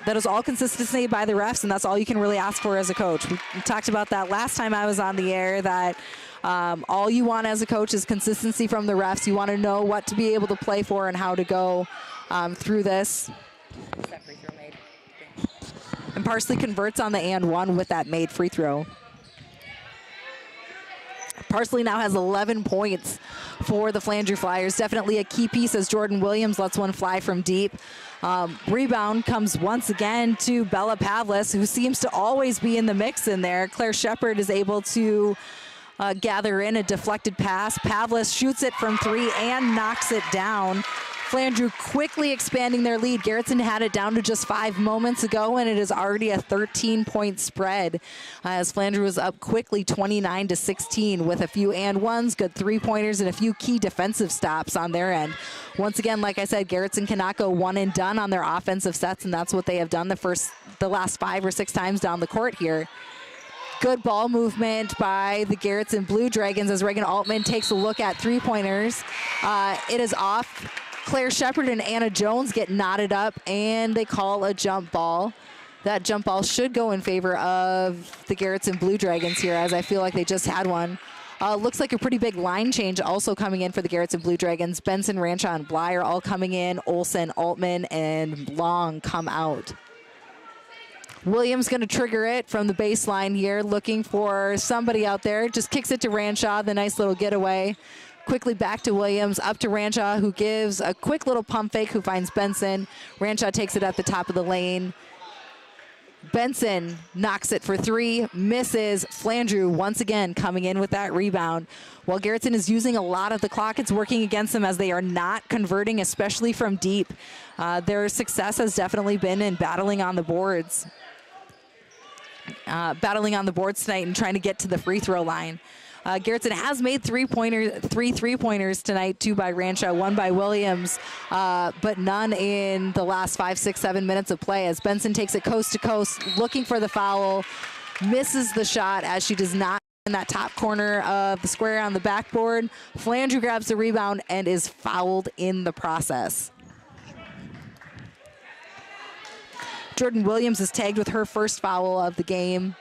That is all consistency by the refs, and that's all you can really ask for as a coach. We talked about that last time I was on the air, that all you want as a coach is consistency from the refs. You want to know what to be able to play for and how to go through this. And Parsley converts on the and 1 with that made free throw. Parsley now has 11 points for the Flandreau Flyers. Definitely a key piece as Jordan Williams lets one fly from deep. Rebound comes once again to Bella Pavlis, who seems to always be in the mix in there. Claire Shepard is able to gather in a deflected pass. Pavlis shoots it from 3 and knocks it down. Flandreau quickly expanding their lead. Garretson had it down to just 5 moments ago, and it is already a 13-point spread as Flandreau was up quickly 29-16 with a few and ones, good 3-pointers, and a few key defensive stops on their end. Once again, like I said, Garretson cannot go one and done on their offensive sets, and that's what they have done the last 5 or 6 times down the court here. Good ball movement by the Garretson Blue Dragons as Reagan Altman takes a look at 3-pointers. It is off. Claire Shepard and Anna Jones get knotted up, and they call a jump ball. That jump ball should go in favor of the Garretson Blue Dragons here, as I feel like they just had one. Looks like a pretty big line change also coming in for the Garretson Blue Dragons. Benson, Ranshaw, and Bly are all coming in. Olson, Altman, and Long come out. Williams going to trigger it from the baseline here, looking for somebody out there. Just kicks it to Ranshaw, the nice little getaway. Quickly back to Williams, up to Ranshaw, who gives a quick little pump fake, who finds Benson. Ranshaw takes it at the top of the lane. Benson knocks it for three, misses. Flandreau once again coming in with that rebound. While Garretson is using a lot of the clock, it's working against them as they are not converting, especially from deep. Their success has definitely been in battling on the boards. Tonight and trying to get to the free throw line. Garretson has made three three-pointers tonight, 2 by Ranshaw, 1 by Williams, but none in the last 5, 6, 7 minutes of play as Benson takes it coast to coast, looking for the foul, misses the shot as she does not in that top corner of the square on the backboard. Flandreau grabs the rebound and is fouled in the process. Jordan Williams is tagged with her first foul of the game.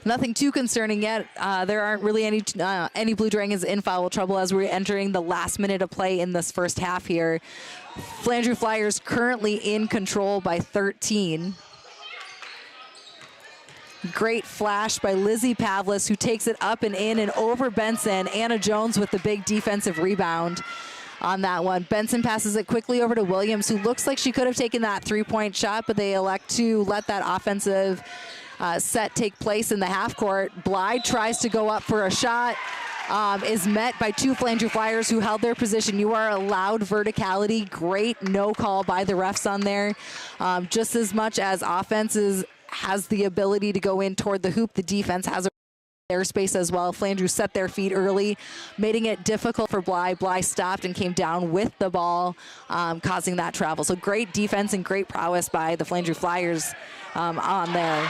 Nothing too concerning yet. There aren't really any Blue Dragons in foul trouble as we're entering the last minute of play in this first half here. Flandreau Flyers currently in control by 13. Great flash by Lizzie Pavlis, who takes it up and in and over Benson. Anna Jones with the big defensive rebound on that one. Benson passes it quickly over to Williams, who looks like she could have taken that three-point shot, but they elect to let that offensive set take place in the half court. Blythe tries to go up for a shot, is met by 2 Flandreau Flyers who held their position. You are allowed verticality. Great no call by the refs on there. Just as much as offenses has the ability to go in toward the hoop, the defense has airspace as well. Flandreau set their feet early, making it difficult for Blythe. Blythe stopped and came down with the ball, causing that travel. So great defense and great prowess by the Flandreau Flyers on there.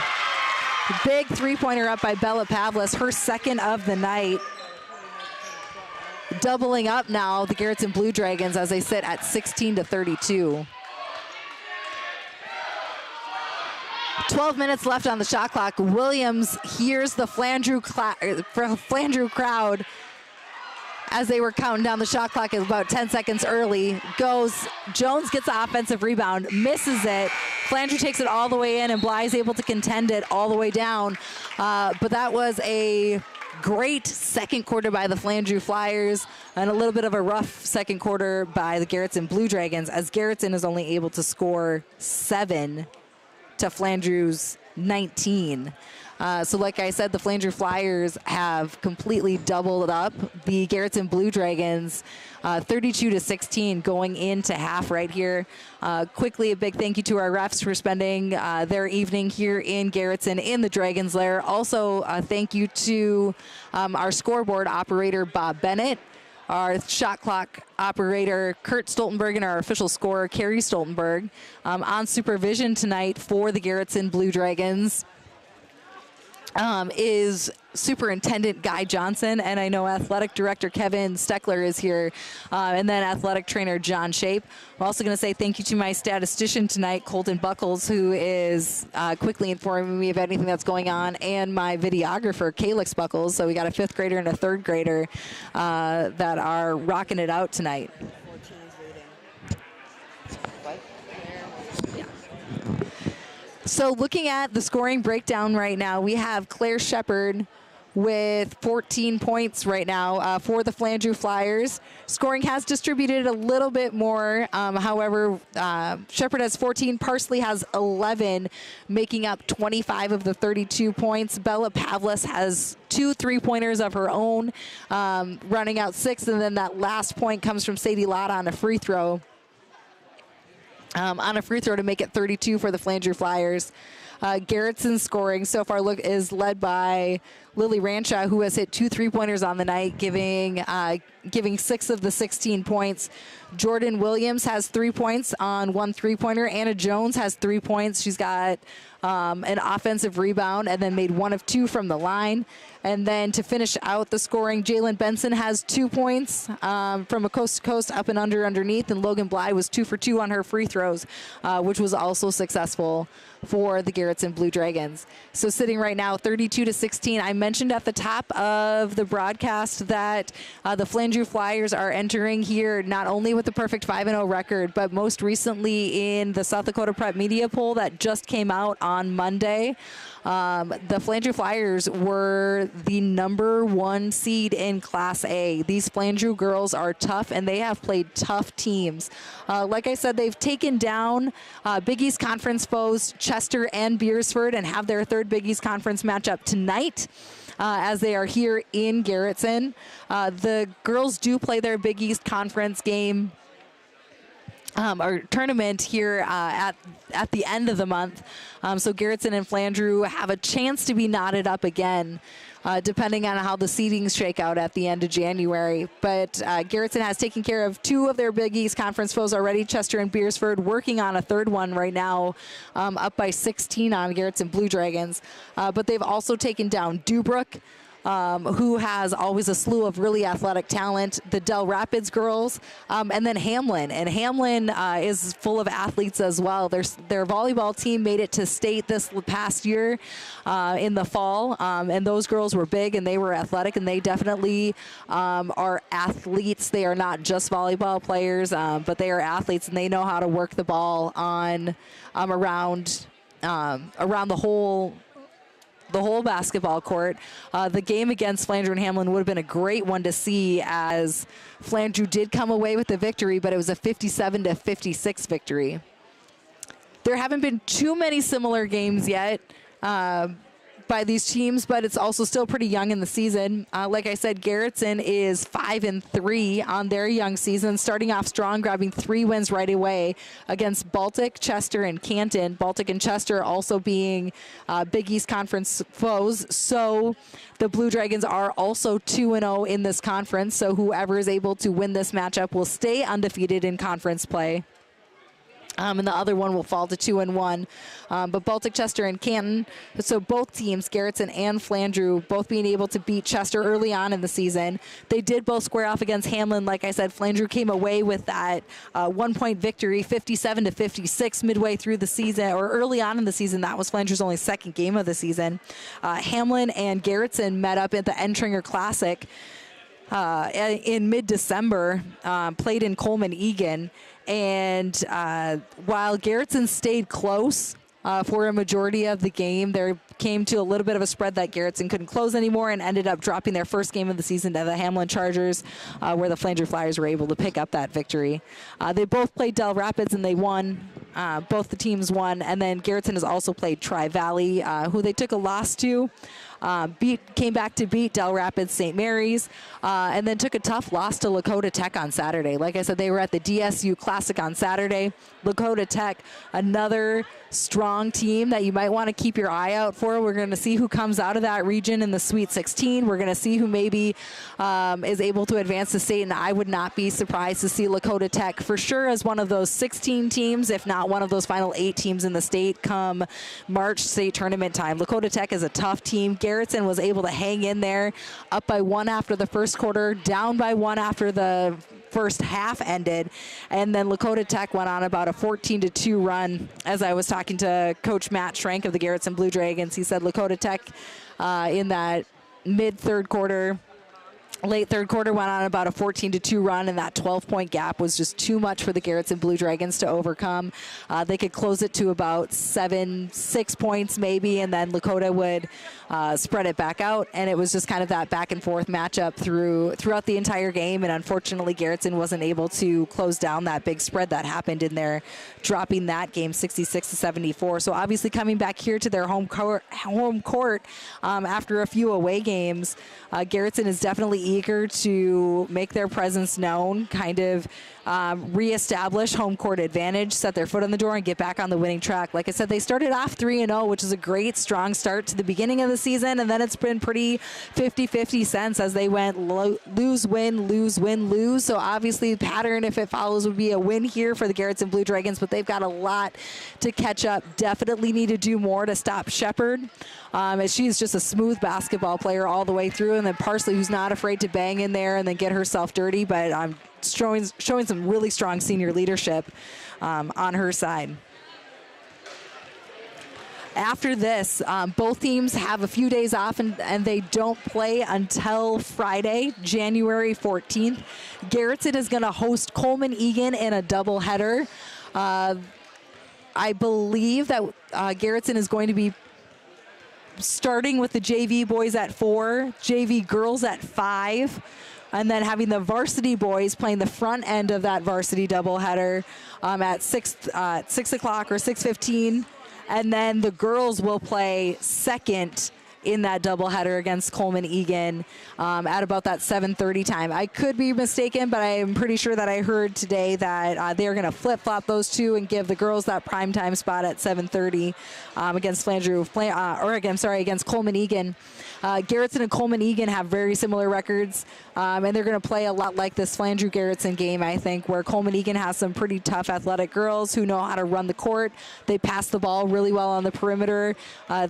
Big three-pointer up by Bella Pavlis, her second of the night. Doubling up now, the Garretson Blue Dragons, as they sit at 16-32. 12 minutes left on the shot clock. Williams hears the Flandreau crowd as they were counting down the shot clock about 10 seconds early. Jones gets the offensive rebound, misses it. Flandreau takes it all the way in, and Blythe's able to contend it all the way down. But that was a great second quarter by the Flandreau Flyers and a little bit of a rough second quarter by the Garretson Blue Dragons, as Garretson is only able to score 7 to Flandreau's 19. So like I said, the Flandreau Flyers have completely doubled up the Garretson Blue Dragons, 32-16 going into half right here. Quickly, a big thank you to our refs for spending their evening here in Garretson in the Dragon's Lair. Also, thank you to our scoreboard operator, Bob Bennett, our shot clock operator, Kurt Stoltenberg, and our official scorer, Carrie Stoltenberg. On supervision tonight for the Garretson Blue Dragons is Superintendent Guy Johnson, and I know Athletic Director Kevin Steckler is here, and then Athletic Trainer John Shape. I'm also going to say thank you to my statistician tonight, Colton Buckles, who is quickly informing me of anything that's going on, and my videographer, Calix Buckles. So we got a 5th grader and a 3rd grader that are rocking it out tonight. 14's reading. So looking at the scoring breakdown right now, we have Claire Shepard with 14 points right now for the Flandreau Flyers. Scoring has distributed a little bit more. However, Shepard has 14, Parsley has 11, making up 25 of the 32 points. Bella Pavlis has 2 3-pointers of her own, running out 6, and then that last point comes from Sadie Lotta on a free throw. To make it 32 for the Flandreau Flyers. Garretson scoring so far is led by Lily Ranshaw, who has hit 2 3-pointers on the night, giving 6 of the 16 points. Jordan Williams has 3 points on 1 3-pointer. Anna Jones has 3 points. She's got an offensive rebound and then made 1 of 2 from the line. And then to finish out the scoring, Jalen Benson has 2 points from a coast-to-coast up and underneath, and Logan Blythe was 2 for 2 on her free throws, which was also successful for the Garretson Blue Dragons. So sitting right now 32-16. I mentioned at the top of the broadcast that the Flandreau Flandreau Flyers are entering here not only with the perfect 5-0 record, but most recently in the South Dakota Prep Media Poll that just came out on Monday. The Flandreau Flyers were the #1 seed in Class A. These Flandreau girls are tough, and they have played tough teams. Like I said, they've taken down Big East Conference foes Chester and Beersford and have their third Big East Conference matchup tonight. As they are here in Garretson. The girls do play their Big East Conference game or tournament here at the end of the month. So Garretson and Flandreau have a chance to be knotted up again, depending on how the seedings shake out at the end of January. But Garretson has taken care of 2 of their Big East Conference foes already, Chester and Beersford, working on a third one right now, up by 16 on Garretson Blue Dragons. But they've also taken down Dubrook, who has always a slew of really athletic talent, the Del Rapids girls, and then Hamlin. And Hamlin is full of athletes as well. Their volleyball team made it to state this past year in the fall, and those girls were big and they were athletic, and they definitely are athletes. They are not just volleyball players, but they are athletes, and they know how to work the ball on around the whole basketball court. The game against Flandreau and Hamlin would have been a great one to see, as Flandreau did come away with the victory, but it was a 57-56 victory. There haven't been too many similar games yet by these teams, but it's also still pretty young in the season. Like I said, Garretson is 5-3 on their young season, starting off strong, grabbing 3 wins right away against Baltic, Chester, and Canton. Baltic and Chester also being Big East Conference foes. So the Blue Dragons are also 2-0 in this conference. So whoever is able to win this matchup will stay undefeated in conference play. And the other one will fall to 2-1. But Baltic, Chester, and Canton, so both teams, Garretson and Flandreau, both being able to beat Chester early on in the season. They did both square off against Hamlin. Like I said, Flandreau came away with that 1-point victory, 57-56 midway through the season, or early on in the season. That was Flandreau's only second game of the season. Hamlin and Garretson met up at the Entringer Classic in mid-December, played in Coleman Egan. And while Garretson stayed close for a majority of the game, there came to a little bit of a spread that Garretson couldn't close anymore and ended up dropping their first game of the season to the Hamlin Chargers, where the Flandreau Flyers were able to pick up that victory. They both played Del Rapids and they won. Both the teams won. And then Garretson has also played Tri-Valley, who they took a loss to. Came back to beat Del Rapids St. Mary's, and then took a tough loss to Lakota Tech on Saturday. Like I said, they were at the DSU Classic on Saturday. Lakota Tech, another strong team that you might want to keep your eye out for. We're going to see who comes out of that region in the Sweet 16. We're going to see who maybe is able to advance to state, and I would not be surprised to see Lakota Tech for sure as one of those 16 teams, if not one of those final 8 teams in the state come March state tournament time. Lakota Tech is a tough team. Garretson was able to hang in there, up by 1 after the first quarter, down by 1 after the first half ended, and then Lakota Tech went on about a 14-2 run. As I was talking to Coach Matt Schrank of the Garretson Blue Dragons, he said Lakota Tech in that mid-third quarter, late third quarter, went on about a 14-2 run, and that 12-point gap was just too much for the Garretson Blue Dragons to overcome. They could close it to about 6 points maybe, and then Lakota would spread it back out, and it was just kind of that back and forth matchup throughout the entire game. And unfortunately, Garretson wasn't able to close down that big spread that happened in there, dropping that game 66-74. So obviously coming back here to their home court after a few away games, Garretson is definitely eager to make their presence known, kind of reestablish home court advantage, set their foot on the door, and get back on the winning track. Like I said, they started off 3-0, which is a great, strong start to the beginning of the season, and then it's been pretty 50-50 since, as they went lose, win, lose, win, lose. So obviously the pattern, if it follows, would be a win here for the Garretson Blue Dragons, but they've got a lot to catch up. Definitely need to do more to stop Shepard, as she's just a smooth basketball player all the way through, and then Parsley, who's not afraid to bang in there and then get herself dirty, but showing some really strong senior leadership on her side. After this, both teams have a few days off, and they don't play until Friday, January 14th. Garretson is going to host Coleman Egan in a doubleheader. I believe that Garretson is going to be starting with the JV boys at 4, JV girls at 5, and then having the varsity boys playing the front end of that varsity doubleheader at 6 o'clock or 6:15. And then the girls will play second in that doubleheader against Coleman Egan at about that 7:30 time. I could be mistaken, but I am pretty sure that I heard today that they're going to flip-flop those two and give the girls that primetime spot at 7:30 against Flandreau, against Coleman Egan. Garretson and Coleman Egan have very similar records, and they're going to play a lot like this Flandreau-Garretson game, I think, where Coleman Egan has some pretty tough athletic girls who know how to run the court. They pass the ball really well on the perimeter.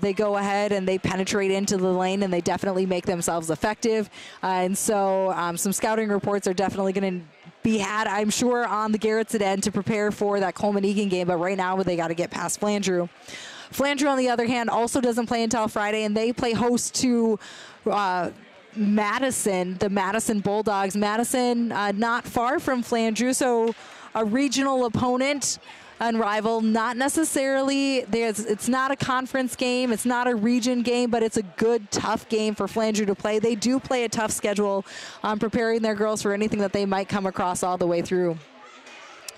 They go ahead and they penetrate into the lane, and they definitely make themselves effective. And so some scouting reports are definitely going to be had, I'm sure, on the Garretson end to prepare for that Coleman Egan game, but right now they got to get past Flandreau. Flandreau, on the other hand, also doesn't play until Friday, and they play host to Madison, the Madison Bulldogs. Madison, not far from Flandreau, so a regional opponent and rival. Not necessarily, it's not a conference game, it's not a region game, but it's a good, tough game for Flandreau to play. They do play a tough schedule on preparing their girls for anything that they might come across all the way through.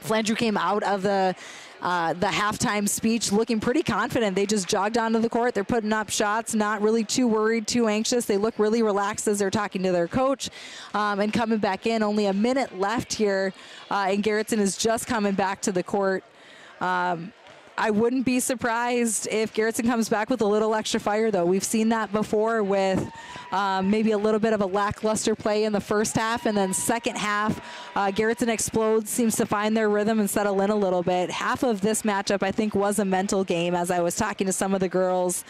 Flandreau came out of the halftime speech looking pretty confident. They just jogged onto the court. They're putting up shots, not really too worried, too anxious. They look really relaxed as they're talking to their coach and coming back in. Only a minute left here, and Garretson is just coming back to the court. I wouldn't be surprised if Garretson comes back with a little extra fire, though. We've seen that before with maybe a little bit of a lackluster play in the first half, and then second half, Garretson explodes, seems to find their rhythm and settle in a little bit. Half of this matchup, I think, was a mental game, as I was talking to some of the girls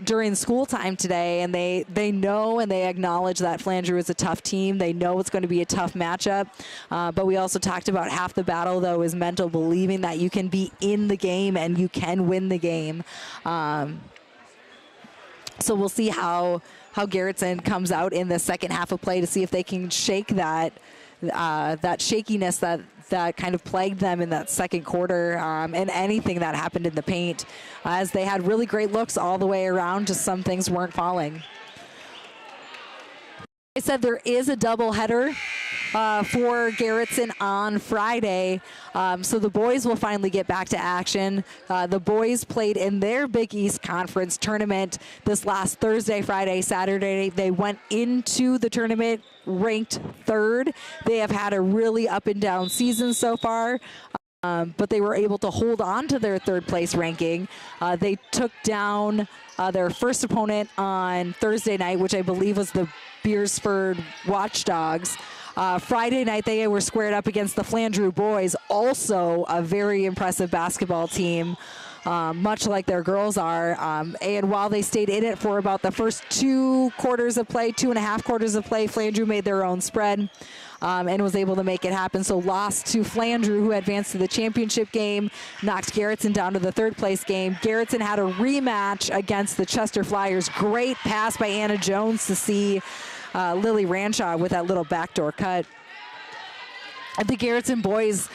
during school time today, and they know and they acknowledge that Flandreau is a tough team. They know it's going to be a tough matchup, but we also talked about half the battle, though, is mental, believing that you can be in the game and you can win the game. So we'll see how Garretson comes out in the second half of play to see if they can shake that shakiness that kind of plagued them in that second quarter, and anything that happened in the paint, as they had really great looks all the way around, just some things weren't falling. I said there is a doubleheader for Garretson on Friday, so the boys will finally get back to action. The boys played in their Big East Conference tournament this last Thursday, Friday, Saturday. They went into the tournament ranked 3rd. They have had a really up and down season so far, but they were able to hold on to their 3rd place ranking. They took down their first opponent on Thursday night, which I believe was the Beersford Watchdogs. Friday night, they were squared up against the Flandreau boys, also a very impressive basketball team, much like their girls are. And while they stayed in it for about the first 2 quarters of play, 2.5 quarters of play, Flandreau made their own spread and was able to make it happen. So lost to Flandreau, who advanced to the championship game, knocked Garretson down to the 3rd place game. Garretson had a rematch against the Chester Flyers. Great pass by Anna Jones to see Lily Ranshaw with that little backdoor cut. The Garretson boys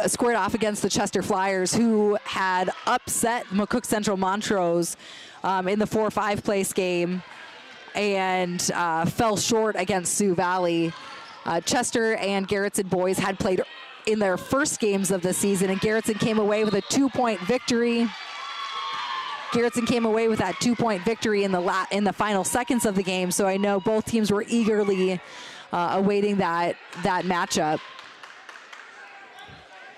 squared off against the Chester Flyers, who had upset McCook Central Montrose in the 4-5 place game and fell short against Sioux Valley. Chester and Garretson boys had played in their first games of the season, and Garretson came away with a 2-point victory. Garretson came away with that 2-point victory in the final seconds of the game, so I know both teams were eagerly awaiting that matchup.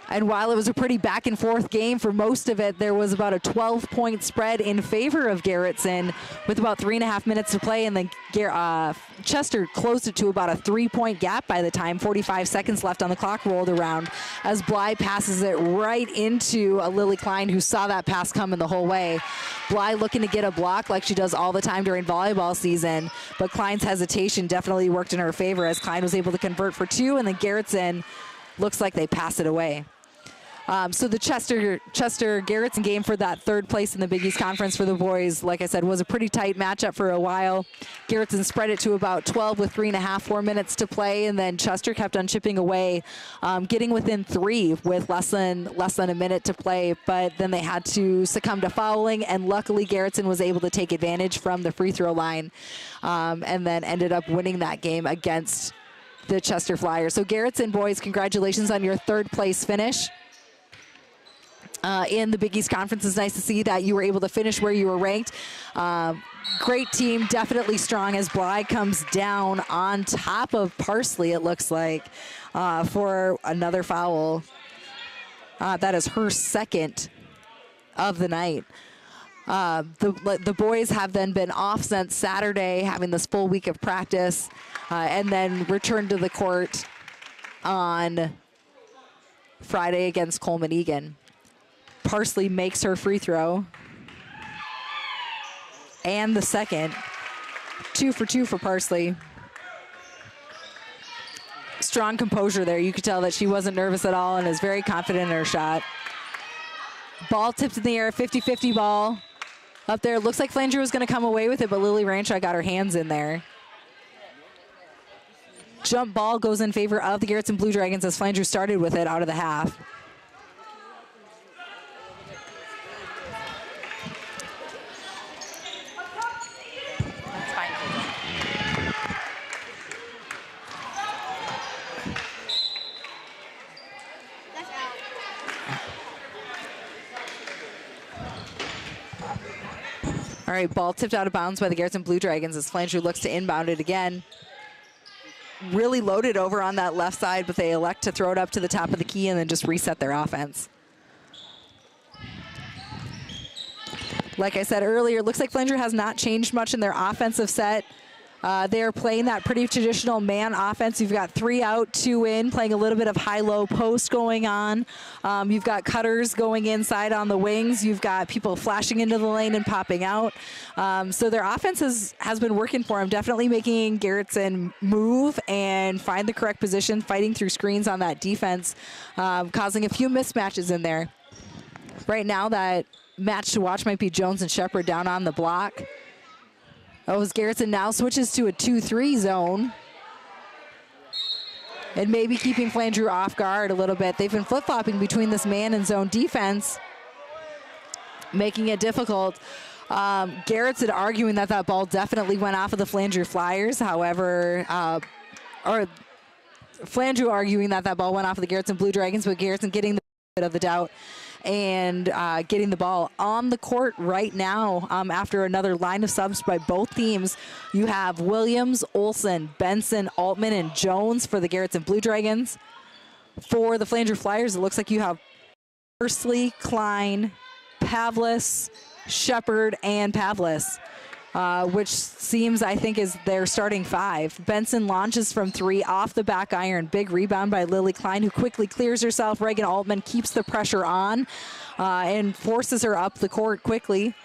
And while it was a pretty back and forth game for most of it, there was about a 12-point spread in favor of Garretson with about 3.5 minutes to play, and then Chester closed it to about a 3-point gap by the time 45 seconds left on the clock rolled around, as Bly passes it right into a Lily Klein, who saw that pass coming the whole way. Bly looking to get a block like she does all the time during volleyball season, but Klein's hesitation definitely worked in her favor as Klein was able to convert for 2, and then Garretson looks like they pass it away. So the Chester Garretson game for that third place in the Big East Conference for the boys, like I said, was a pretty tight matchup for a while. Garretson spread it to about 12 with 4 minutes to play, and then Chester kept on chipping away, getting within 3 with less than a minute to play. But then they had to succumb to fouling, and luckily Garretson was able to take advantage from the free throw line, and then ended up winning that game against the Chester Flyers. So Garretson boys, congratulations on your third place finish. In the Big East Conference. It's nice to see that you were able to finish where you were ranked. Great team, definitely strong as Bly comes down on top of Parsley, it looks like, for another foul. That is her second of the night. The boys have then been off since Saturday, having this full week of practice, and then returned to the court on Friday against Coleman Egan. Parsley makes her free throw. And the second. 2 for 2 for Parsley. Strong composure there. You could tell that she wasn't nervous at all and is very confident in her shot. Ball tipped in the air, 50-50 ball. Up there, looks like Flandreau was gonna come away with it, but Lily Rancho got her hands in there. Jump ball goes in favor of the Garretson Blue Dragons as Flandreau started with it out of the half. All right, ball tipped out of bounds by the Garretson Blue Dragons as Flandreau looks to inbound it again. Really loaded over on that left side, but they elect to throw it up to the top of the key and then just reset their offense. Like I said earlier, looks like Flandreau has not changed much in their offensive set. They are playing that pretty traditional man offense. You've got 3 out, 2 in, playing a little bit of high-low post going on. You've got cutters going inside on the wings. You've got people flashing into the lane and popping out. So their offense has been working for them, definitely making Garretson move and find the correct position, fighting through screens on that defense, causing a few mismatches in there. Right now, that match to watch might be Jones and Shepard down on the block. Oh, as Garretson now switches to a 2-3 zone. And maybe keeping Flandreau off guard a little bit. They've been flip-flopping between this man and zone defense, making it difficult. Garretson arguing that ball definitely went off of the Flandreau Flyers. However, or Flandreau arguing that ball went off of the Garretson Blue Dragons, but Garretson getting the benefit of the doubt and getting the ball on the court right now. After another line of subs by both teams, you have Williams, Olsen, Benson, Altman, and Jones for the Garretson Blue Dragons. For the Flandreau Flyers, it looks like you have Parsley, Klein, Pavlis, Shepard, and Pavlis, which seems, I think, is their starting 5. Benson launches from 3 off the back iron. Big rebound by Lily Klein, who quickly clears herself. Reagan Altman keeps the pressure on and forces her up the court quickly.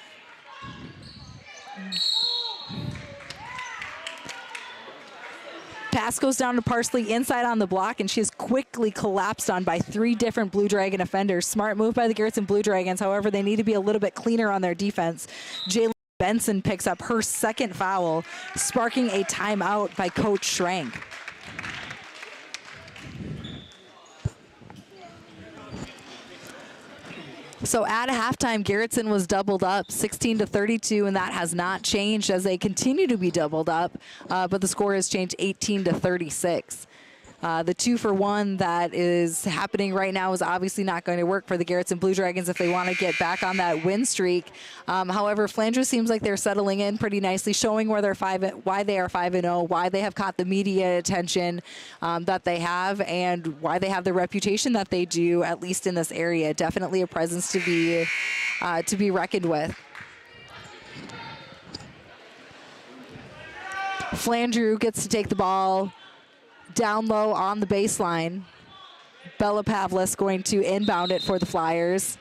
Pass goes down to Parsley inside on the block, and she is quickly collapsed on by 3 different Blue Dragon offenders. Smart move by the Garretson Blue Dragons. However, they need to be a little bit cleaner on their defense. Jalen Benson picks up her second foul, sparking a timeout by Coach Schrank. So at halftime, Garretson was doubled up 16-32, and that has not changed as they continue to be doubled up, but the score has changed 18-36. The 2-for-1 that is happening right now is obviously not going to work for the Garretson Blue Dragons if they want to get back on that win streak. However, Flandreau seems like they're settling in pretty nicely, showing why they are 5-0, why they have caught the media attention that they have, and why they have the reputation that they do, at least in this area. Definitely a presence to be reckoned with. Flandreau gets to take the ball down low on the baseline. Bella Pavlis going to inbound it for the Flyers.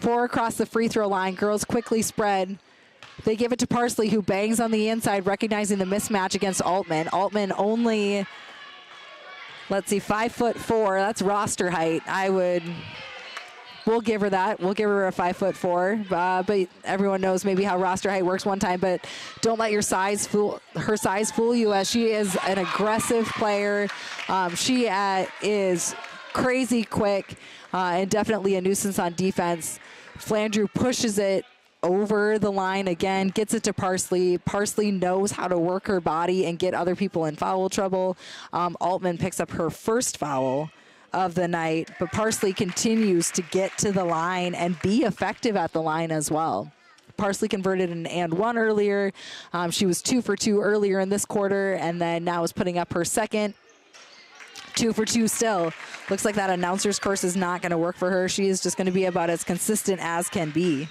4 across the free throw line. Girls quickly spread. They give it to Parsley, who bangs on the inside, recognizing the mismatch against Altman. Altman only, let's see, 5'4". That's roster height. I would We'll give her that. We'll give her a 5'4", but everyone knows maybe how roster height works one time. But don't let your size fool you, as she is an aggressive player. She is crazy quick and definitely a nuisance on defense. Flandreau pushes it over the line again, gets it to Parsley. Parsley knows how to work her body and get other people in foul trouble. Altman picks up her first foul of the night, but Parsley continues to get to the line and be effective at the line as well. Parsley converted an and one earlier. She was 2 for 2 earlier in this quarter, and then now is putting up her second. 2 for 2 still. Looks like that announcer's course is not going to work for her. She is just going to be about as consistent as can be.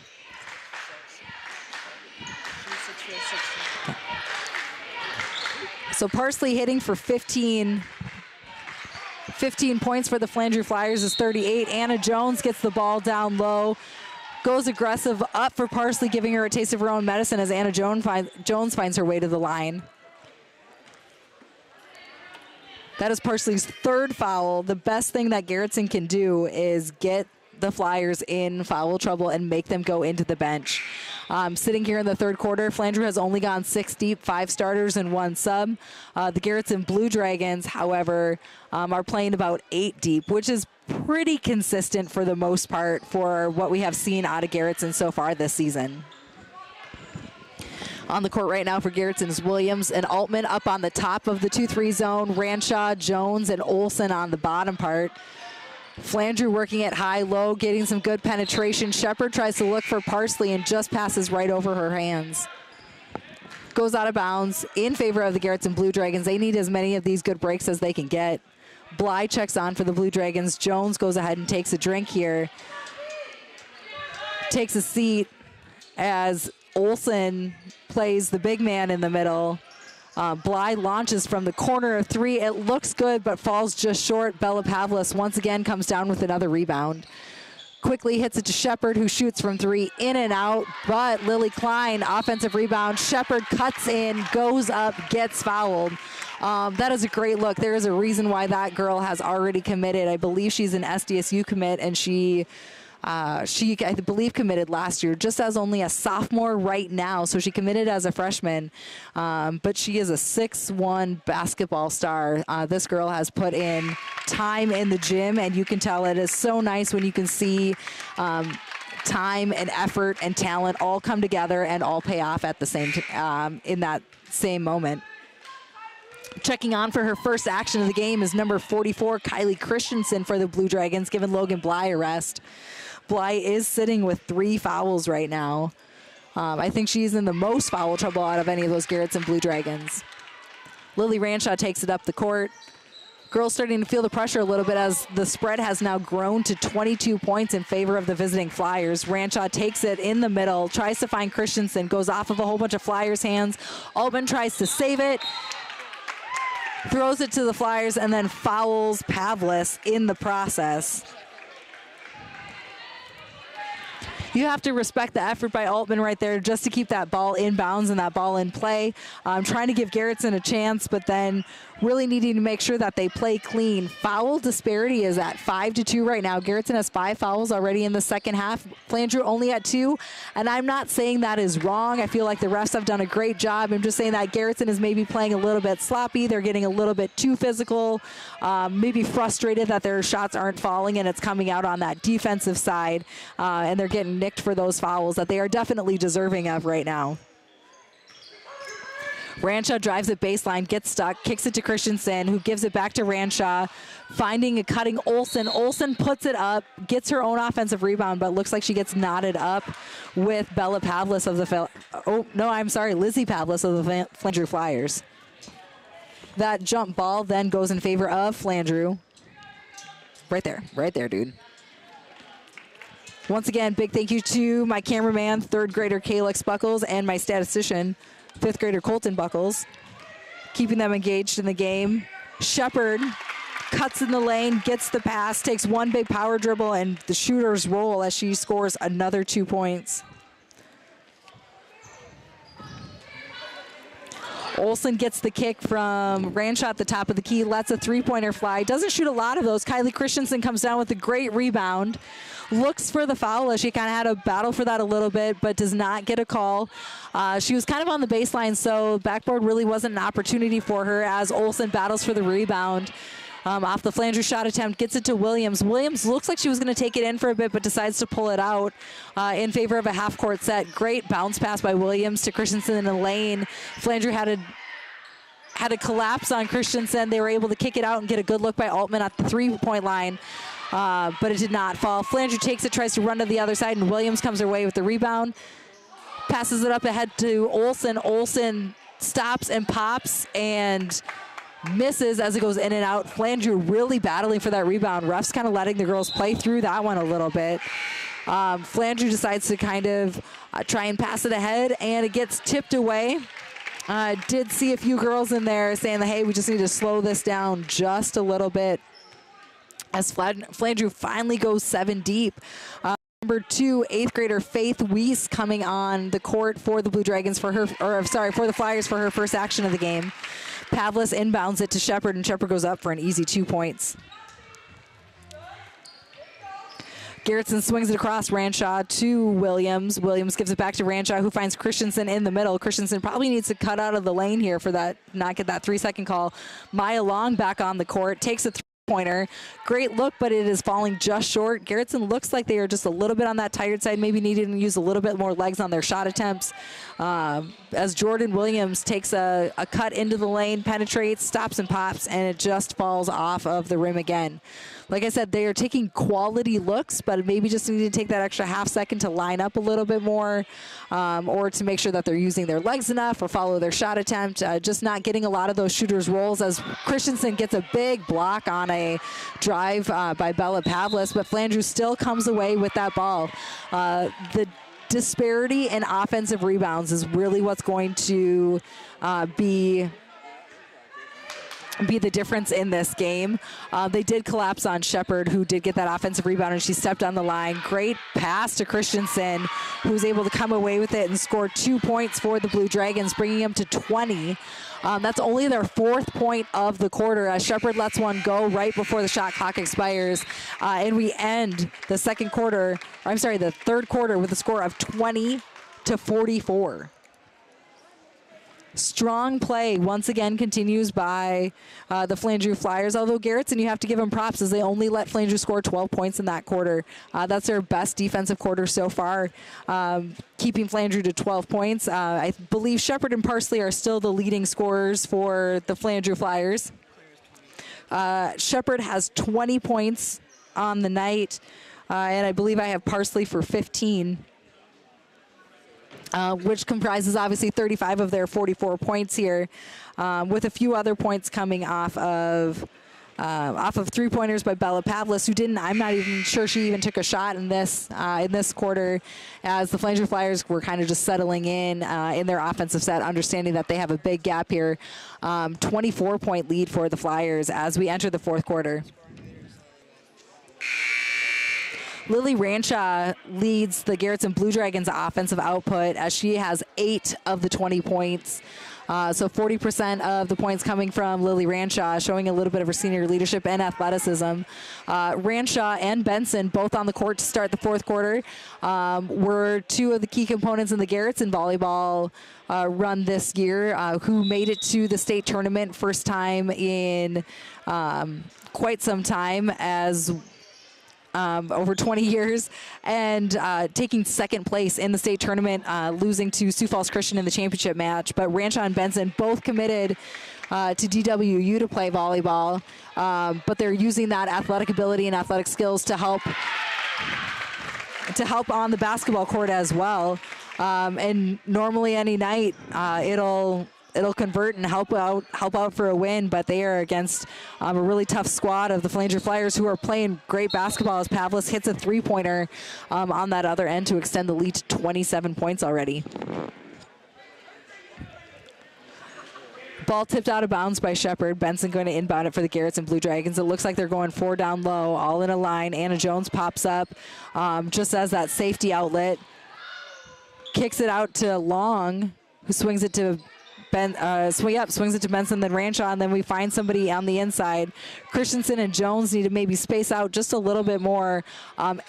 So Parsley hitting for 15 points for the Flandreau Flyers is 38. Anna Jones gets the ball down low, goes aggressive up for Parsley, giving her a taste of her own medicine as Anna Jones finds her way to the line. That is Parsley's third foul. The best thing that Garretson can do is get the Flyers in foul trouble and make them go into the bench. Sitting here in the third quarter, Flandreau has only gone 6 deep, 5 starters and 1 sub. The Garretson Blue Dragons, however, are playing about 8 deep, which is pretty consistent for the most part for what we have seen out of Garretson so far this season. On the court right now for Garretson is Williams and Altman up on the top of the 2-3 zone. Ranshaw, Jones, and Olsen on the bottom part. Flandreau working it high-low, getting some good penetration. Shepard tries to look for Parsley and just passes right over her hands. Goes out of bounds in favor of the Garretson Blue Dragons. They need as many of these good breaks as they can get. Bly checks on for the Blue Dragons. Jones goes ahead and takes a drink here. Takes a seat as Olsen plays the big man in the middle. Bly launches from the corner of 3. It looks good, but falls just short. Bella Pavlis once again comes down with another rebound. Quickly hits it to Shepard, who shoots from 3, in and out. But Lily Klein, offensive rebound. Shepard cuts in, goes up, gets fouled. That is a great look. There is a reason why that girl has already committed. I believe she's an SDSU commit, and she, I believe, committed last year, just as only a sophomore right now. So she committed as a freshman, but she is a 6'1" basketball star. This girl has put in time in the gym, and you can tell it is so nice when you can see time and effort and talent all come together and all pay off at the same in that same moment. Checking on for her first action of the game is number 44, Kylie Christensen for the Blue Dragons, giving Logan Bly a rest. Bly is sitting with 3 fouls right now. I think she's in the most foul trouble out of any of those Garretson Blue Dragons. Lily Ranshaw takes it up the court. Girls starting to feel the pressure a little bit as the spread has now grown to 22 points in favor of the visiting Flyers. Ranshaw takes it in the middle, tries to find Christensen, goes off of a whole bunch of Flyers' hands. Altman tries to save it, throws it to the Flyers, and then fouls Pavlis in the process. You have to respect the effort by Altman right there just to keep that ball in bounds and that ball in play. Trying to give Garretson a chance, but then really needing to make sure that they play clean. Foul disparity is at 5-2 right now. Garretson has 5 fouls already in the second half. Flandreau only at 2, and I'm not saying that is wrong. I feel like the refs have done a great job. I'm just saying that Garretson is maybe playing a little bit sloppy. They're getting a little bit too physical, maybe frustrated that their shots aren't falling and it's coming out on that defensive side, and they're getting nicked for those fouls that they are definitely deserving of right now. Ranshaw drives it baseline, gets stuck, kicks it to Christensen, who gives it back to Ranshaw, finding a cutting Olsen. Olsen puts it up, gets her own offensive rebound, but looks like she gets knotted up with Bella Pavlis of the Lizzie Pavlis of the Flandreau Flyers. That jump ball then goes in favor of Flandreau. Right there, dude. Once again, big thank you to my cameraman, 3rd grader Calix Buckles, and my statistician, 5th grader Colton Buckles, keeping them engaged in the game. Shepard cuts in the lane, gets the pass, takes one big power dribble, and the shooters roll as she scores another 2 points. Olsen gets the kick from Ranshaw at the top of the key, lets a 3-pointer fly. Doesn't shoot a lot of those. Kylie Christensen comes down with a great rebound. looks for the foul as she kind of had a battle for that a little bit, but does not get a call. She was kind of on the baseline, so backboard really wasn't an opportunity for her as Olsen battles for the rebound. Off the Flandreau shot attempt, gets it to Williams. Williams looks like she was going to take it in for a bit, but decides to pull it out in favor of a half-court set. Great bounce pass by Williams to Christensen in the lane. Flandreau had a collapse on Christensen. They were able to kick it out and get a good look by Altman at the three-point line, but it did not fall. Flandreau takes it, tries to run to the other side, and Williams comes her way with the rebound. Passes it up ahead to Olsen. Olsen stops and pops and misses as it goes in and out. Flandreau really battling for that rebound. Refs kind of letting the girls play through that one a little bit. Flandreau decides to kind of try and pass it ahead, and it gets tipped away. Did see a few girls in there saying that, hey, we just need to slow this down just a little bit as Flandreau finally goes 7 deep. Number 2, 8th grader Faith Weiss coming on the court for the Blue Dragons for her, for the Flyers for her first action of the game. Pavlis inbounds it to Shepard, and Shepard goes up for an easy 2 points. Garretson swings it across Ranshaw to Williams. Williams gives it back to Ranshaw, who finds Christensen in the middle. Christensen probably needs to cut out of the lane here for that, not get that 3-second call. Maya Long back on the court, takes a three-pointer. Great look, but it is falling just short. Garretson looks like they are just a little bit on that tired side, maybe needing to use a little bit more legs on their shot attempts. As Jordan Williams takes a cut into the lane, penetrates, stops and pops, and it just falls off of the rim again. Like I said, they are taking quality looks, but maybe just need to take that extra half second to line up a little bit more, or to make sure that they're using their legs enough or follow their shot attempt. Just not getting a lot of those shooters' rolls as Christensen gets a big block on a drive by Bella Pavlis, but Flandreau still comes away with that ball. The disparity in offensive rebounds is really what's going to be the difference in this game. They did collapse on Shepard, who did get that offensive rebound, and she stepped on the line. Great pass to Christensen, who was able to come away with it and score 2 points for the Blue Dragons, bringing them to 20. That's only their 4th point of the quarter, as Shepard lets one go right before the shot clock expires. And we end the third quarter with a score of 20-44. Strong play once again continues by the Flandreau Flyers, although Garretson, you have to give them props as they only let Flandreau score 12 points in that quarter. That's their best defensive quarter so far, keeping Flandreau to 12 points. I believe Shepard and Parsley are still the leading scorers for the Flandreau Flyers. Shepard has 20 points on the night, and I believe I have Parsley for 15. Which comprises obviously 35 of their 44 points here, with a few other points coming off of 3-pointers by Bella Pavlis, who didn't. I'm not even sure she even took a shot in this quarter, as the Flandreau Flyers were kind of just settling in their offensive set, understanding that they have a big gap here. 24-point lead for the Flyers as we enter the 4th quarter. Lily Ranshaw leads the Garretson Blue Dragons offensive output as she has 8 of the 20 points. So 40% of the points coming from Lily Ranshaw, showing a little bit of her senior leadership and athleticism. Ranshaw and Benson, both on the court to start the 4th quarter, were 2 of the key components in the Garretson volleyball run this year, who made it to the state tournament first time in quite some time, as over 20 years, and taking 2nd place in the state tournament, losing to Sioux Falls Christian in the championship match. But Ranshaw and Benson both committed to DWU to play volleyball, but they're using that athletic ability and athletic skills to help on the basketball court as well. And normally any night it'll convert and help out for a win, but they are against a really tough squad of the Flandreau Flyers, who are playing great basketball, as Pavlis hits a 3-pointer on that other end to extend the lead to 27 points already. Ball tipped out of bounds by Shepard. Benson going to inbound it for the Garretson Blue Dragons. It looks like they're going 4 down low, all in a line. Anna Jones pops up just as that safety outlet. Kicks it out to Long, who swings it to swings it to Benson, then Ranshaw, and then we find somebody on the inside. Christensen and Jones need to maybe space out just a little bit more.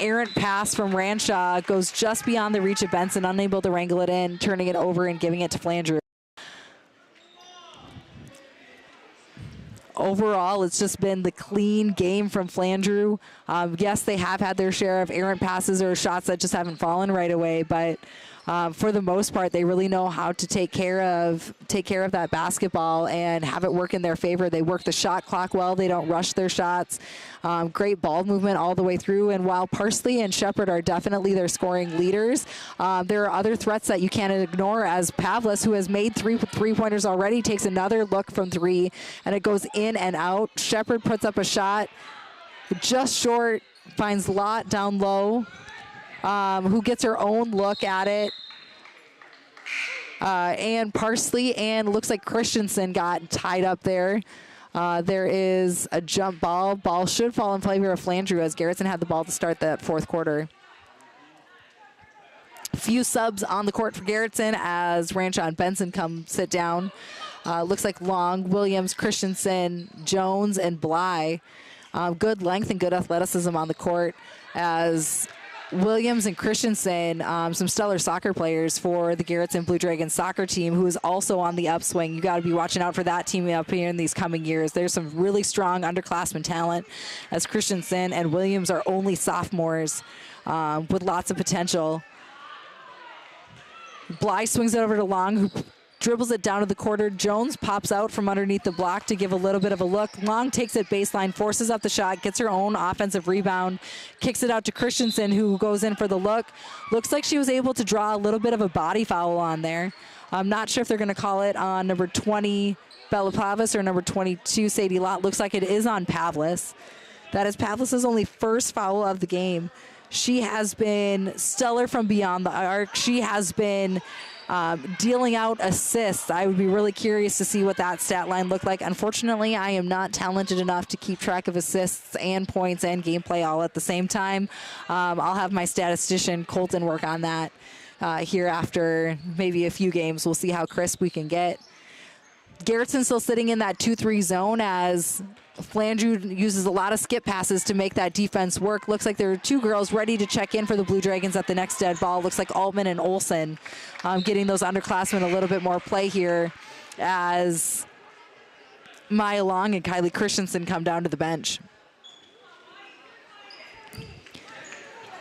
Errant pass from Ranshaw goes just beyond the reach of Benson, unable to wrangle it in, turning it over and giving it to Flandreau. Overall, it's just been the clean game from Flandreau. Yes, they have had their share of errant passes or shots that just haven't fallen right away, but for the most part, they really know how to take care of that basketball and have it work in their favor. They work the shot clock well. They don't rush their shots. Great ball movement all the way through. And while Parsley and Shepard are definitely their scoring leaders, there are other threats that you can't ignore, as Pavlis, who has made three-pointers already, takes another look from three, and it goes in and out. Shepard puts up a shot just short, finds Lott down low, who gets her own look at it. And Parsley and looks like Christensen got tied up there. There is a jump ball. Ball should fall in favor of Flandreau, as Garretson had the ball to start that fourth quarter. Few subs on the court for Garretson as Ranshaw and Benson come sit down. Looks like Long, Williams, Christensen, Jones, and Bly. Good length and good athleticism on the court, as Williams and Christensen, some stellar soccer players for the Garretson Blue Dragons soccer team, who is also on the upswing. You got to be watching out for that team up here in these coming years. There's some really strong underclassmen talent, as Christensen and Williams are only sophomores with lots of potential. Bly swings it over to Long, who dribbles it down to the quarter. Jones pops out from underneath the block to give a little bit of a look. Long takes it baseline, forces up the shot, gets her own offensive rebound, kicks it out to Christensen, who goes in for the look. Looks like she was able to draw a little bit of a body foul on there. I'm not sure if they're going to call it on number 20, Bella Pavlis, or number 22, Sadie Lott. Looks like it is on Pavlis. That is Pavlis' only first foul of the game. She has been stellar from beyond the arc. She has been dealing out assists. I would be really curious to see what that stat line looked like. Unfortunately, I am not talented enough to keep track of assists and points and gameplay all at the same time. I'll have my statistician Colton work on that here after maybe a few games. We'll see how crisp we can get. Garretson still sitting in that 2-3 zone, as Flandreau uses a lot of skip passes to make that defense work. Looks like there are two girls ready to check in for the Blue Dragons at the next dead ball. Looks like Altman and Olsen getting those underclassmen a little bit more play here, as Maya Long and Kylie Christensen come down to the bench.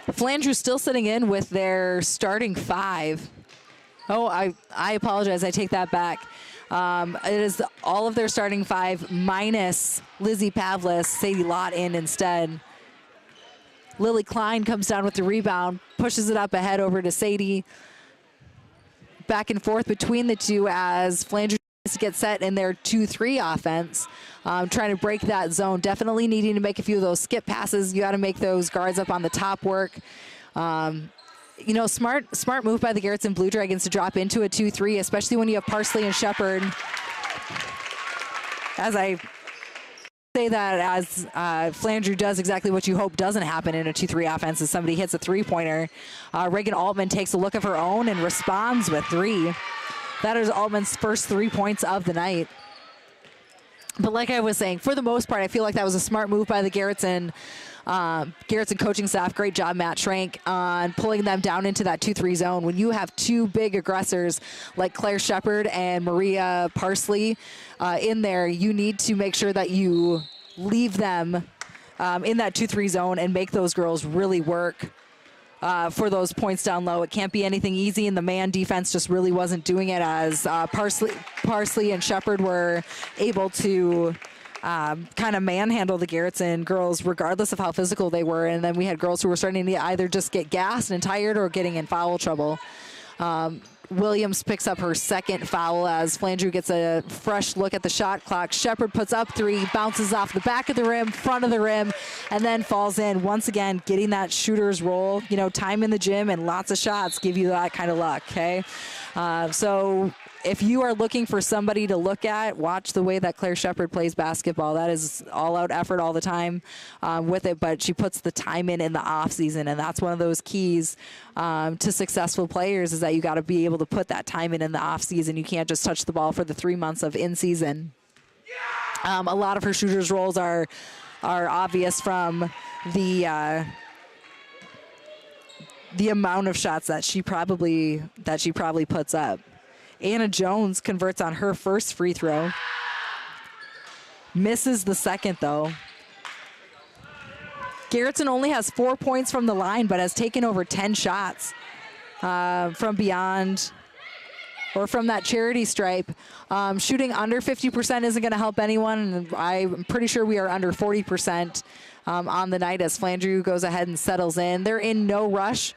Flandreau still sitting in with their starting five. Oh, I apologize. I take that back. It is all of their starting five minus Lizzie Pavlis, Sadie Lott in instead. Lily Klein comes down with the rebound, pushes it up ahead over to Sadie. Back and forth between the two as Flandreau tries to get set in their 2-3 offense. Trying to break that zone. Definitely needing to make a few of those skip passes. You got to make those guards up on the top work. You know, smart move by the Garretson Blue Dragons to drop into a 2-3, especially when you have Parsley and Shepard. As I say that, as Flandreau does exactly what you hope doesn't happen in a 2-3 offense, as somebody hits a three-pointer. Reagan Altman takes a look of her own and responds with three. That is Altman's first 3 points of the night. But like I was saying, for the most part, I feel like that was a smart move by the Garretson coaching staff. Great job, Matt Schrank, on pulling them down into that 2-3 zone. When you have two big aggressors like Claire Shepard and Maria Parsley in there, you need to make sure that you leave them in that 2-3 zone and make those girls really work for those points down low. It can't be anything easy, and the man defense just really wasn't doing it, as Parsley and Shepard were able to kind of manhandle the Garretson girls regardless of how physical they were. And then we had girls who were starting to either just get gassed and tired or getting in foul trouble. Williams picks up her second foul as Flandreau gets a fresh look at the shot clock. Shepard puts up three, bounces off the back of the rim, front of the rim, and then falls in. Once again, getting that shooter's roll. You know, time in the gym and lots of shots give you that kind of luck, okay? So if you are looking for somebody to look at, watch the way that Claire Shepard plays basketball. That is all-out effort all the time with it, but she puts the time in the off season, and that's one of those keys to successful players is that you got to be able to put that time in the off season. You can't just touch the ball for the 3 months of in season. A lot of her shooters' roles are obvious from the amount of shots that she probably puts up. Anna Jones converts on her first free throw. Misses the second, though. Garretson only has 4 points from the line, but has taken over 10 shots from beyond or from that charity stripe. Shooting under 50% isn't going to help anyone. I'm pretty sure we are under 40%. On the night as Flandreau goes ahead and settles in. They're in no rush.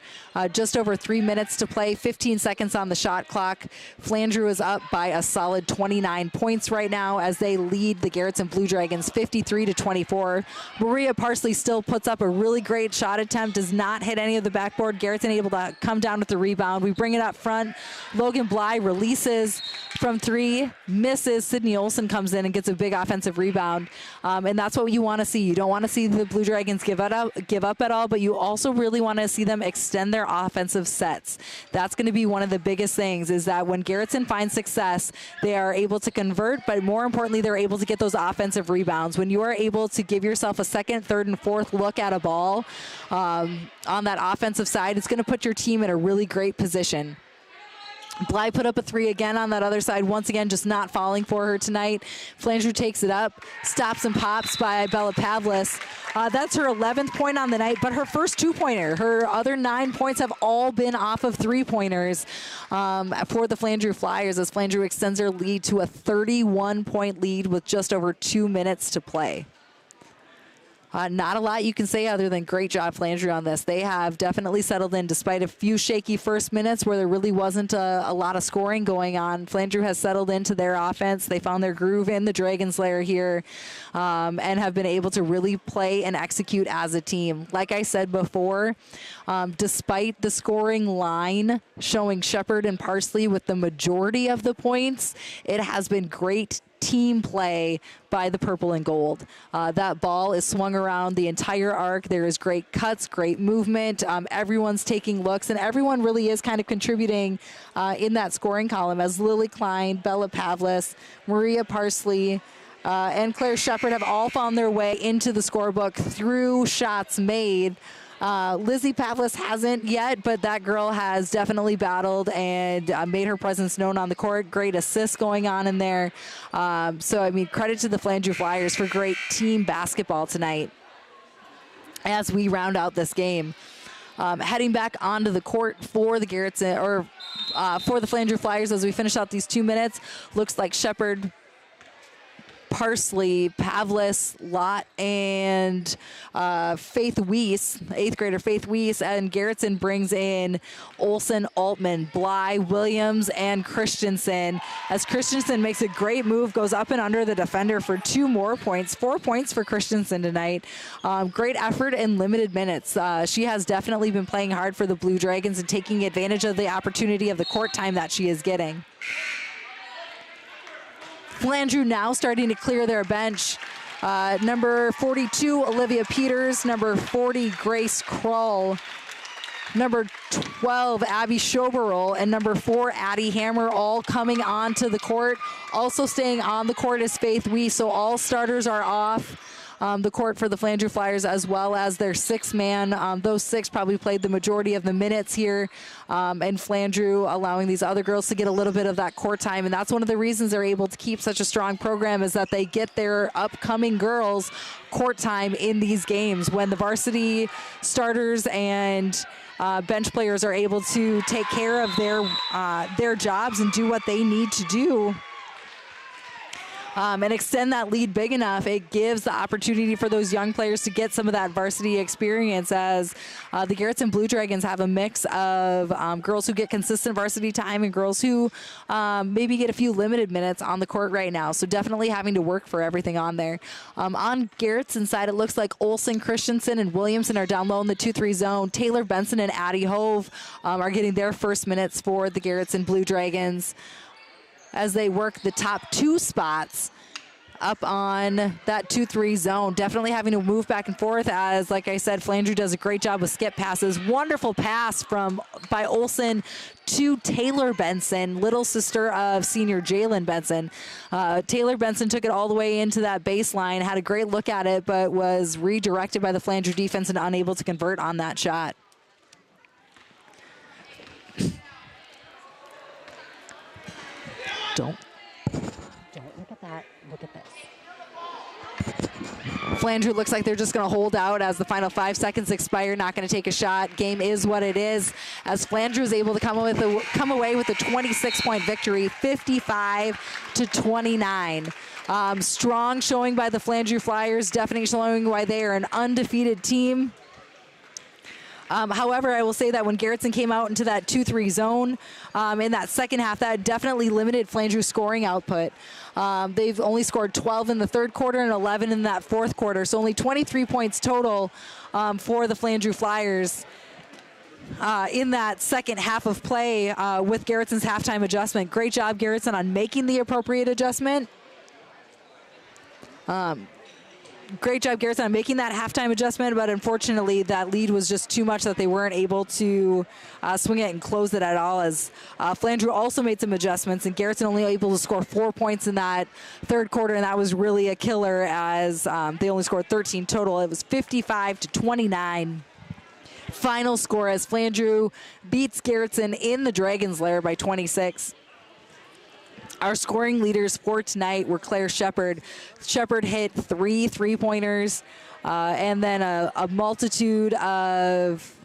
Just over 3 minutes to play, 15 seconds on the shot clock. Flandreau is up by a solid 29 points right now as they lead the Garretson Blue Dragons 53-24. Maria Parsley still puts up a really great shot attempt, does not hit any of the backboard. Garretson able to come down with the rebound. We bring it up front. Logan Bly releases from three, misses. Sydney Olsen comes in and gets a big offensive rebound. And that's what you want to see. You don't want to see the Blue Dragons give up at all, but you also really want to see them extend their offensive sets. That's going to be one of the biggest things, is that when Garretson finds success, they are able to convert, but more importantly, they're able to get those offensive rebounds. When you are able to give yourself a second, third, and fourth look at a ball on that offensive side, it's going to put your team in a really great position. Bly put up a three again on that other side. Once again, just not falling for her tonight. Flandreau takes it up, stops and pops by Bella Pavlis. That's her 11th point on the night, but her first two-pointer. Her other 9 points have all been off of three-pointers for the Flandreau Flyers as Flandreau extends their lead to a 31-point lead with just over 2 minutes to play. Not a lot you can say other than great job, Flandreau, on this. They have definitely settled in despite a few shaky first minutes where there really wasn't a lot of scoring going on. Flandreau has settled into their offense. They found their groove in the Dragon's Lair here and have been able to really play and execute as a team. Like I said before, despite the scoring line showing Shepard and Parsley with the majority of the points, it has been great team play by the purple and gold. That ball is swung around the entire arc. There is great cuts, great movement. Everyone's taking looks, and everyone really is kind of contributing in that scoring column as Lily Klein, Bella Pavlis, Maria Parsley, and Claire Shepard have all found their way into the scorebook through shots made. Lizzie Pavlis hasn't yet, but that girl has definitely battled and made her presence known on the court. Great assists going on in there. So, I mean, credit to the Flandreau Flyers for great team basketball tonight as we round out this game. Heading back onto the court for the Garretson, or for the Flandreau Flyers as we finish out these 2 minutes. Looks like Shepard, Parsley, Pavlis, Lott, and Faith Weiss, 8th grader Faith Weiss, and Garretson brings in Olsen, Altman, Bly, Williams, and Christensen. As Christensen makes a great move, goes up and under the defender for 2 more points. 4 points for Christensen tonight. Great effort in limited minutes. She has definitely been playing hard for the Blue Dragons and taking advantage of the opportunity of the court time that she is getting. Flandreau now starting to clear their bench. Number 42, Olivia Peters. Number 40, Grace Kroll. Number 12, Abby Schoberl. And number 4, Addie Hammer, all coming onto the court. Also staying on the court is Faith Weiss. So all starters are off the court for the Flandreau Flyers, as well as their 6-man. Those 6 probably played the majority of the minutes here, and Flandreau allowing these other girls to get a little bit of that court time. And that's one of the reasons they're able to keep such a strong program, is that they get their upcoming girls court time in these games. When the varsity starters and bench players are able to take care of their jobs and do what they need to do, and extend that lead big enough, it gives the opportunity for those young players to get some of that varsity experience, as the Garretson Blue Dragons have a mix of girls who get consistent varsity time and girls who maybe get a few limited minutes on the court right now. So definitely having to work for everything on there. On Garretson side, it looks like Olsen, Christensen, and Williamson are down low in the 2-3 zone. Taylor Benson and Addie Hove are getting their first minutes for the Garretson Blue Dragons. as they work the top 2 spots up on that 2-3 zone. Definitely having to move back and forth as, like I said, Flandreau does a great job with skip passes. Wonderful pass by Olsen to Taylor Benson, little sister of senior Jalen Benson. Taylor Benson took it all the way into that baseline, had a great look at it, but was redirected by the Flandreau defense and unable to convert on that shot. Don't look at that. Look at this. Flandreau looks like they're just going to hold out as the final 5 seconds expire, not going to take a shot. Game is what it is, as Flandreau is able to come away with a 26-point victory, 55-29. Strong showing by the Flandreau Flyers, definitely showing why they are an undefeated team. However, I will say that when Garretson came out into that 2-3 zone in that second half, that definitely limited Flandreau's scoring output. They've only scored 12 in the third quarter and 11 in that fourth quarter, so only 23 points total for the Flandreau Flyers in that second half of play with Garretson's halftime adjustment. Great job, Garretson, on making the appropriate adjustment. Great job, Garretson, on making that halftime adjustment, but unfortunately that lead was just too much that they weren't able to swing it and close it at all, as Flandreau also made some adjustments, and Garretson only able to score 4 points in that third quarter, and that was really a killer, as they only scored 13 total. It was 55-29. Final score as Flandreau beats Garretson in the Dragon's Lair by 26. Our scoring leaders for tonight were Claire Shepard. Shepard hit 3 3-pointers and then a multitude of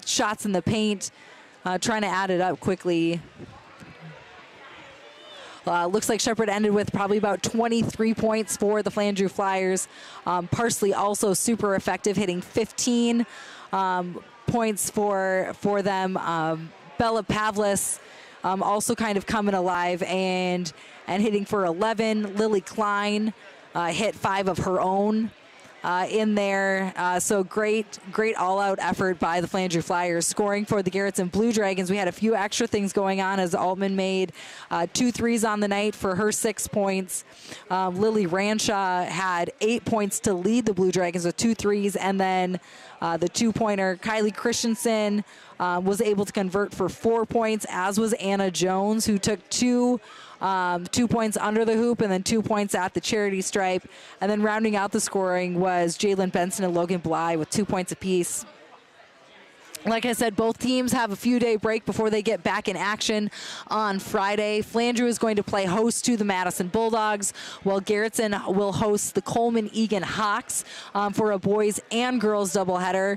shots in the paint, trying to add it up quickly. Looks like Shepard ended with probably about 23 points for the Flandreau Flyers. Parsley also super effective, hitting 15 points for them. Bella Pavlis also kind of coming alive and hitting for 11. Lily Klein hit 5 of her own in there. So great all-out effort by the Flandreau Flyers. Scoring for the Garretson Blue Dragons, we had a few extra things going on as Altman made 2 threes on the night for her 6 points. Lily Ranshaw had 8 points to lead the Blue Dragons with 2 threes, and then the 2-pointer Kylie Christensen was able to convert for 4 points, as was Anna Jones, who took 2 points under the hoop and then 2 points at the charity stripe. And then rounding out the scoring was Jalen Benson and Logan Bly with 2 points apiece. Like I said, both teams have a few-day break before they get back in action on Friday. Flandreau is going to play host to the Madison Bulldogs, while Garretson will host the Coleman Egan Hawks for a boys and girls doubleheader.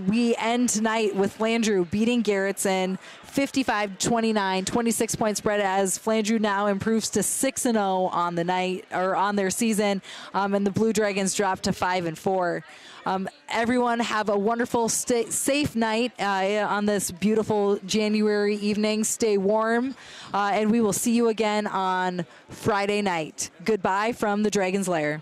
We end tonight with Flandreau beating Garretson 55-29, 26-point spread, as Flandreau now improves to 6-0 on the night, or on their season, and the Blue Dragons drop to 5-4. Everyone have a wonderful, safe night on this beautiful January evening. Stay warm, and we will see you again on Friday night. Goodbye from the Dragon's Lair.